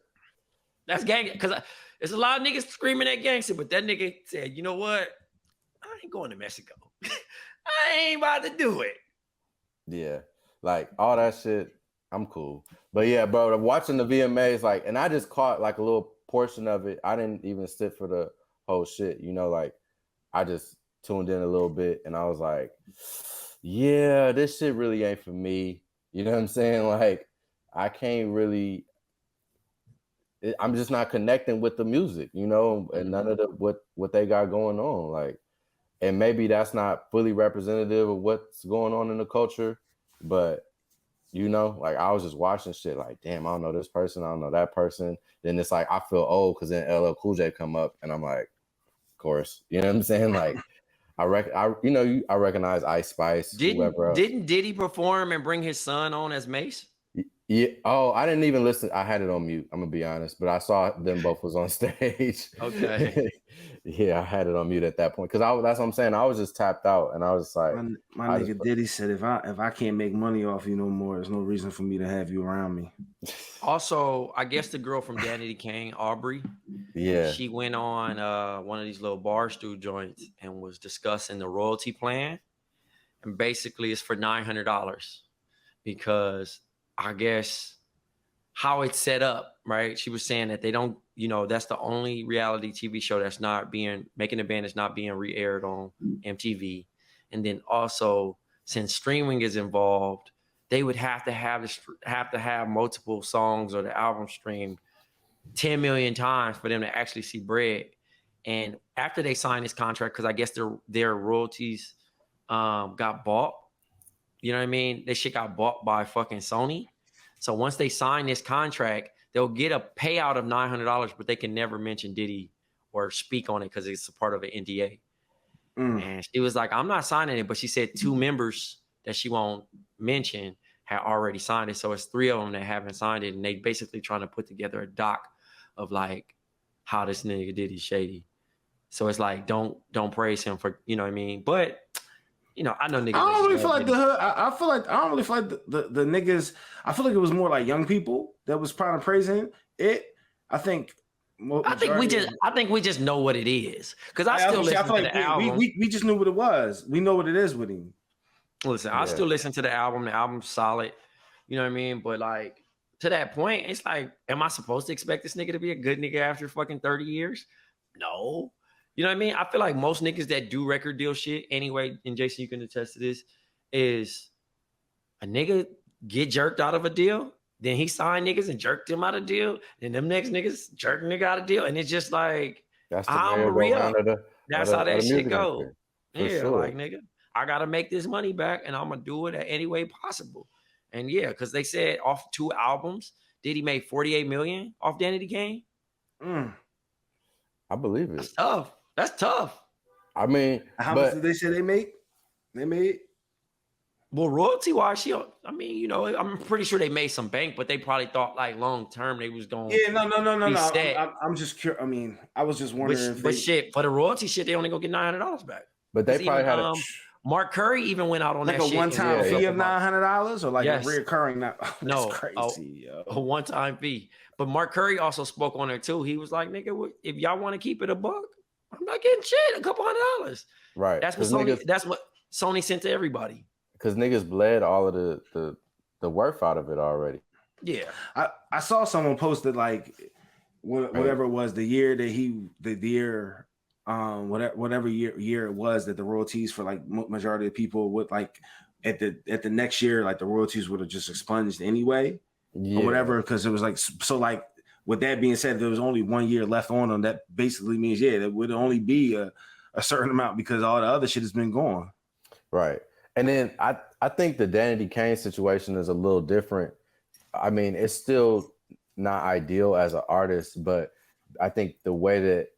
That's gangster. Because there's a lot of niggas screaming at gangster, but that nigga said, you know what? I ain't going to Mexico. I ain't about to do it. Yeah, like all that shit, I'm cool. But yeah, bro, watching the VMAs, like, and I just caught like a little portion of it. I didn't even sit for the whole shit, you know, like I just tuned in a little bit and I was like, yeah, this shit really ain't for me. You know what I'm saying? Like, I can't really, I'm just not connecting with the music, you know, and none of the what they got going on. Like, and maybe that's not fully representative of what's going on in the culture, but you know, like I was just watching shit like, damn, I don't know this person, I don't know that person. Then it's like I feel old because then LL Cool J come up and I'm like, of course, you know what I'm saying? Like I recognize Ice Spice. Didn't Diddy perform and bring his son on as Mace? Yeah. Oh, I didn't even listen. I had it on mute. I'm gonna be honest, but I saw them both was on stage. Okay. Yeah, I had it on mute at that point because that's what I'm saying. I was just tapped out, and I was like, my nigga Diddy said, if I can't make money off you no more, there's no reason for me to have you around me. Also, I guess the girl from Danity Kane, Aubrey, yeah, she went on one of these little bar stool joints and was discussing the royalty plan, and basically it's for $900 because I guess how it's set up, right? She was saying that they don't, you know, that's the only reality TV show that's not being, Making the Band is not being re-aired on MTV. And then also, since streaming is involved, they would have to have multiple songs or the album streamed 10 million times for them to actually see bread. And after they signed this contract, because I guess their royalties got bought, you know what I mean? This shit got bought by fucking Sony. So once they sign this contract, they'll get a payout of $900, but they can never mention Diddy or speak on it because it's a part of an NDA. And she was like, I'm not signing it. But she said 2 members that she won't mention had already signed it. So it's 3 of them that haven't signed it. And they basically trying to put together a doc of like how this nigga Diddy shady. So it's like, don't praise him for, you know what I mean? But you know, I know niggas. I don't really feel like I feel like I don't really feel like the niggas. I feel like it was more like young people that was trying to praise him. I think I think we just know what it is because I still listen to the album. We just knew what it was. We know what it is with him. Listen, I still listen to the album. The album's solid. You know what I mean? But like to that point, it's like, am I supposed to expect this nigga to be a good nigga after fucking 30 years? No. You know what I mean? I feel like most niggas that do record deal shit anyway, and Jason, you can attest to this, is a nigga get jerked out of a deal, then he signed niggas and jerked them out of deal, and them next niggas jerk nigga out of deal, and it's just like, I'm real. That's how that shit go. Yeah, sure. Like nigga, I gotta make this money back, and I'm gonna do it at any way possible. And yeah, because they said off 2 albums, Diddy made 48 million off Danity Kane. I believe it. That's tough. That's tough. I mean, how much did they say they made? Well, royalty wise, I mean, you know, I'm pretty sure they made some bank, but they probably thought like long term they was going. Yeah, no. I'm just curious. I mean, I was just wondering. But shit, for the royalty shit, they only gonna get $900 back. But they probably had Mark Curry even went out on like that a shit. one-time fee of $900 or like a reoccurring. No, crazy. A one-time fee. But Mark Curry also spoke on it too. He was like, "Nigga, if y'all want to keep it a buck, I'm not getting shit. A couple $100." Right. That's what Sony sent to everybody. Because niggas bled all of the worth out of it already. Yeah. I saw someone posted like whatever it was, whatever year it was that the royalties for like majority of people would like at the next year, like the royalties would have just expunged anyway or whatever. Cause it was like, so like with that being said, there was only 1 year left on them. That basically means, there would only be a certain amount because all the other shit has been gone. Right. And then I think the Danity Kane situation is a little different. I mean, it's still not ideal as an artist, but I think the way that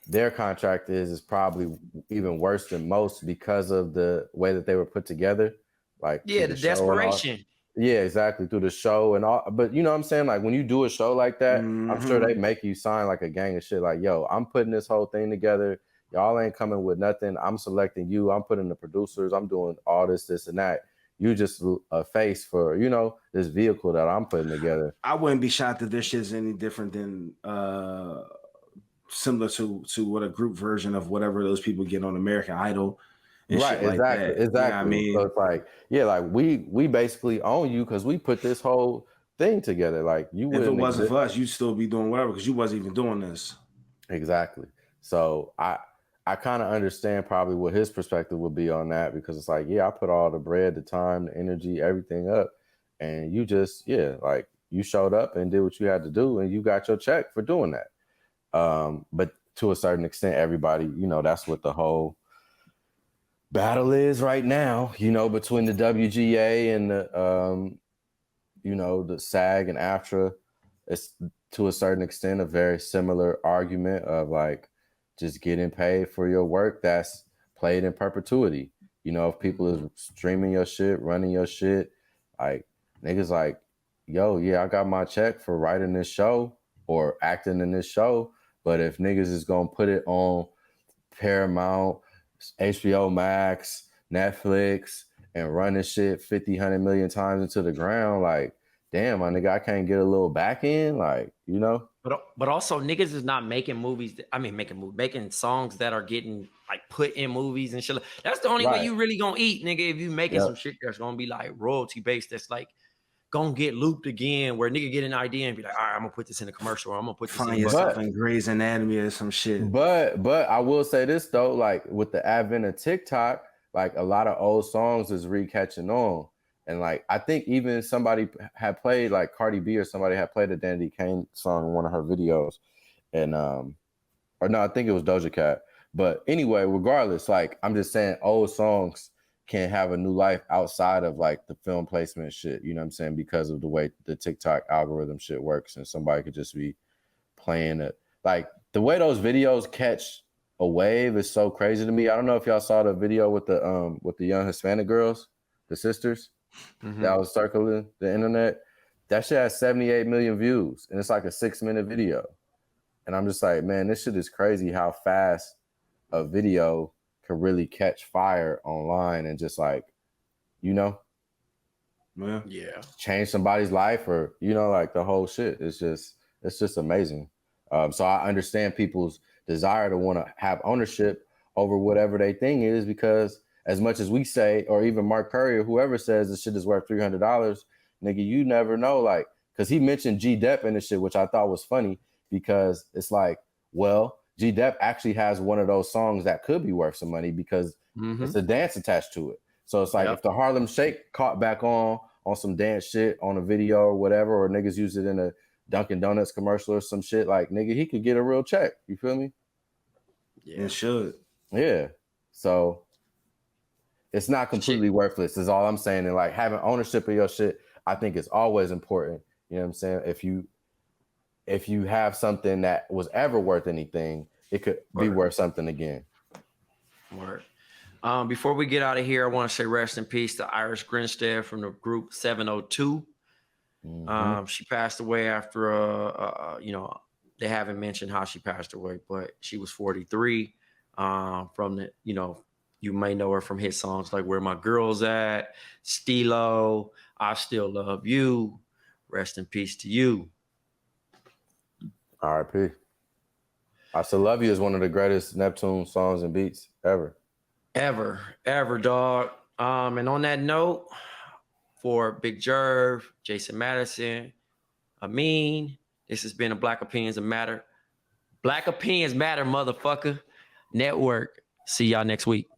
their contract is probably even worse than most because of the way that they were put together. Like the desperation. Yeah, exactly. Through the show and all. But you know what I'm saying? Like when you do a show like that, I'm sure they make you sign like a gang of shit. Like, yo, I'm putting this whole thing together. Y'all ain't coming with nothing. I'm selecting you. I'm putting the producers. I'm doing all this and that. You just a face for, this vehicle that I'm putting together. I wouldn't be shocked if this shit's any different than similar to what a group version of whatever those people get on American Idol. And right, shit like exactly. that. Exactly. I mean, so it's like, like we basically own you because we put this whole thing together. Like you if it wasn't for us, you'd still be doing whatever because you wasn't even doing this. Exactly. So I kind of understand probably what his perspective would be on that because it's like, I put all the bread, the time, the energy, everything up. And you just, like you showed up and did what you had to do and you got your check for doing that. But to a certain extent, everybody, that's what the whole battle is right now, between the WGA and the, the SAG and AFTRA. It's to a certain extent a very similar argument of like, just getting paid for your work that's played in perpetuity. If people is streaming your shit, running your shit, like niggas like, yo, I got my check for writing this show or acting in this show. But if niggas is gonna put it on Paramount, HBO Max, Netflix, and run this shit 50, 100 million times into the ground, like, damn, my nigga, I can't get a little back end, like, But also niggas is not making movies. Making songs that are getting like put in movies and shit. That's the only way you really gonna eat, nigga. If you making some shit that's gonna be like royalty based, that's like gonna get looped again, where nigga get an idea and be like, all right, I'm gonna put this in a commercial, or I'm gonna put this find yourself in Grey's Anatomy or some shit. But I will say this though, like with the advent of TikTok, like a lot of old songs is re-catching on. And like, I think even somebody had played, like Cardi B or somebody had played a Danity Kane song in one of her videos. And, or no, I think it was Doja Cat. But anyway, regardless, like, I'm just saying old songs can have a new life outside of like the film placement shit, you know what I'm saying? Because of the way the TikTok algorithm shit works. And somebody could just be playing it. Like the way those videos catch a wave is so crazy to me. I don't know if y'all saw the video with the young Hispanic girls, the sisters. That was circling the internet. That shit has 78 million views and it's like a 6-minute video. And I'm just like, man, this shit is crazy how fast a video can really catch fire online and just like, change somebody's life or, like the whole shit. It's just amazing. So I understand people's desire to want to have ownership over whatever their thing is, because as much as we say, or even Mark Curry or whoever says this shit is worth $300, nigga, you never know. Like, because he mentioned G Dep in the shit, which I thought was funny, because it's like, well, G Dep actually has one of those songs that could be worth some money because it's a dance attached to it. So it's like if the Harlem Shake caught back on some dance shit on a video or whatever, or niggas use it in a Dunkin' Donuts commercial or some shit, like, nigga, he could get a real check. You feel me? Yeah. It should. Yeah. So it's not completely worthless is all I'm saying. And like having ownership of your shit, I think is always important. You know what I'm saying? If you have something that was ever worth anything, it could be worth something again. Word. Before we get out of here, I want to say rest in peace to Iris Grinstead from the group 702. She passed away after they haven't mentioned how she passed away, but she was 43. From the, you may know her from hit songs like Where My Girl's At, Stilo, I Still Love You. Rest in peace to you. R.I.P. I Still Love You is one of the greatest Neptune songs and beats ever. Ever, dog. And on that note, for Big Jerv, Jason Madison, Amin, this has been a Black Opinions Matter. Black Opinions Matter, motherfucker. Network. See y'all next week.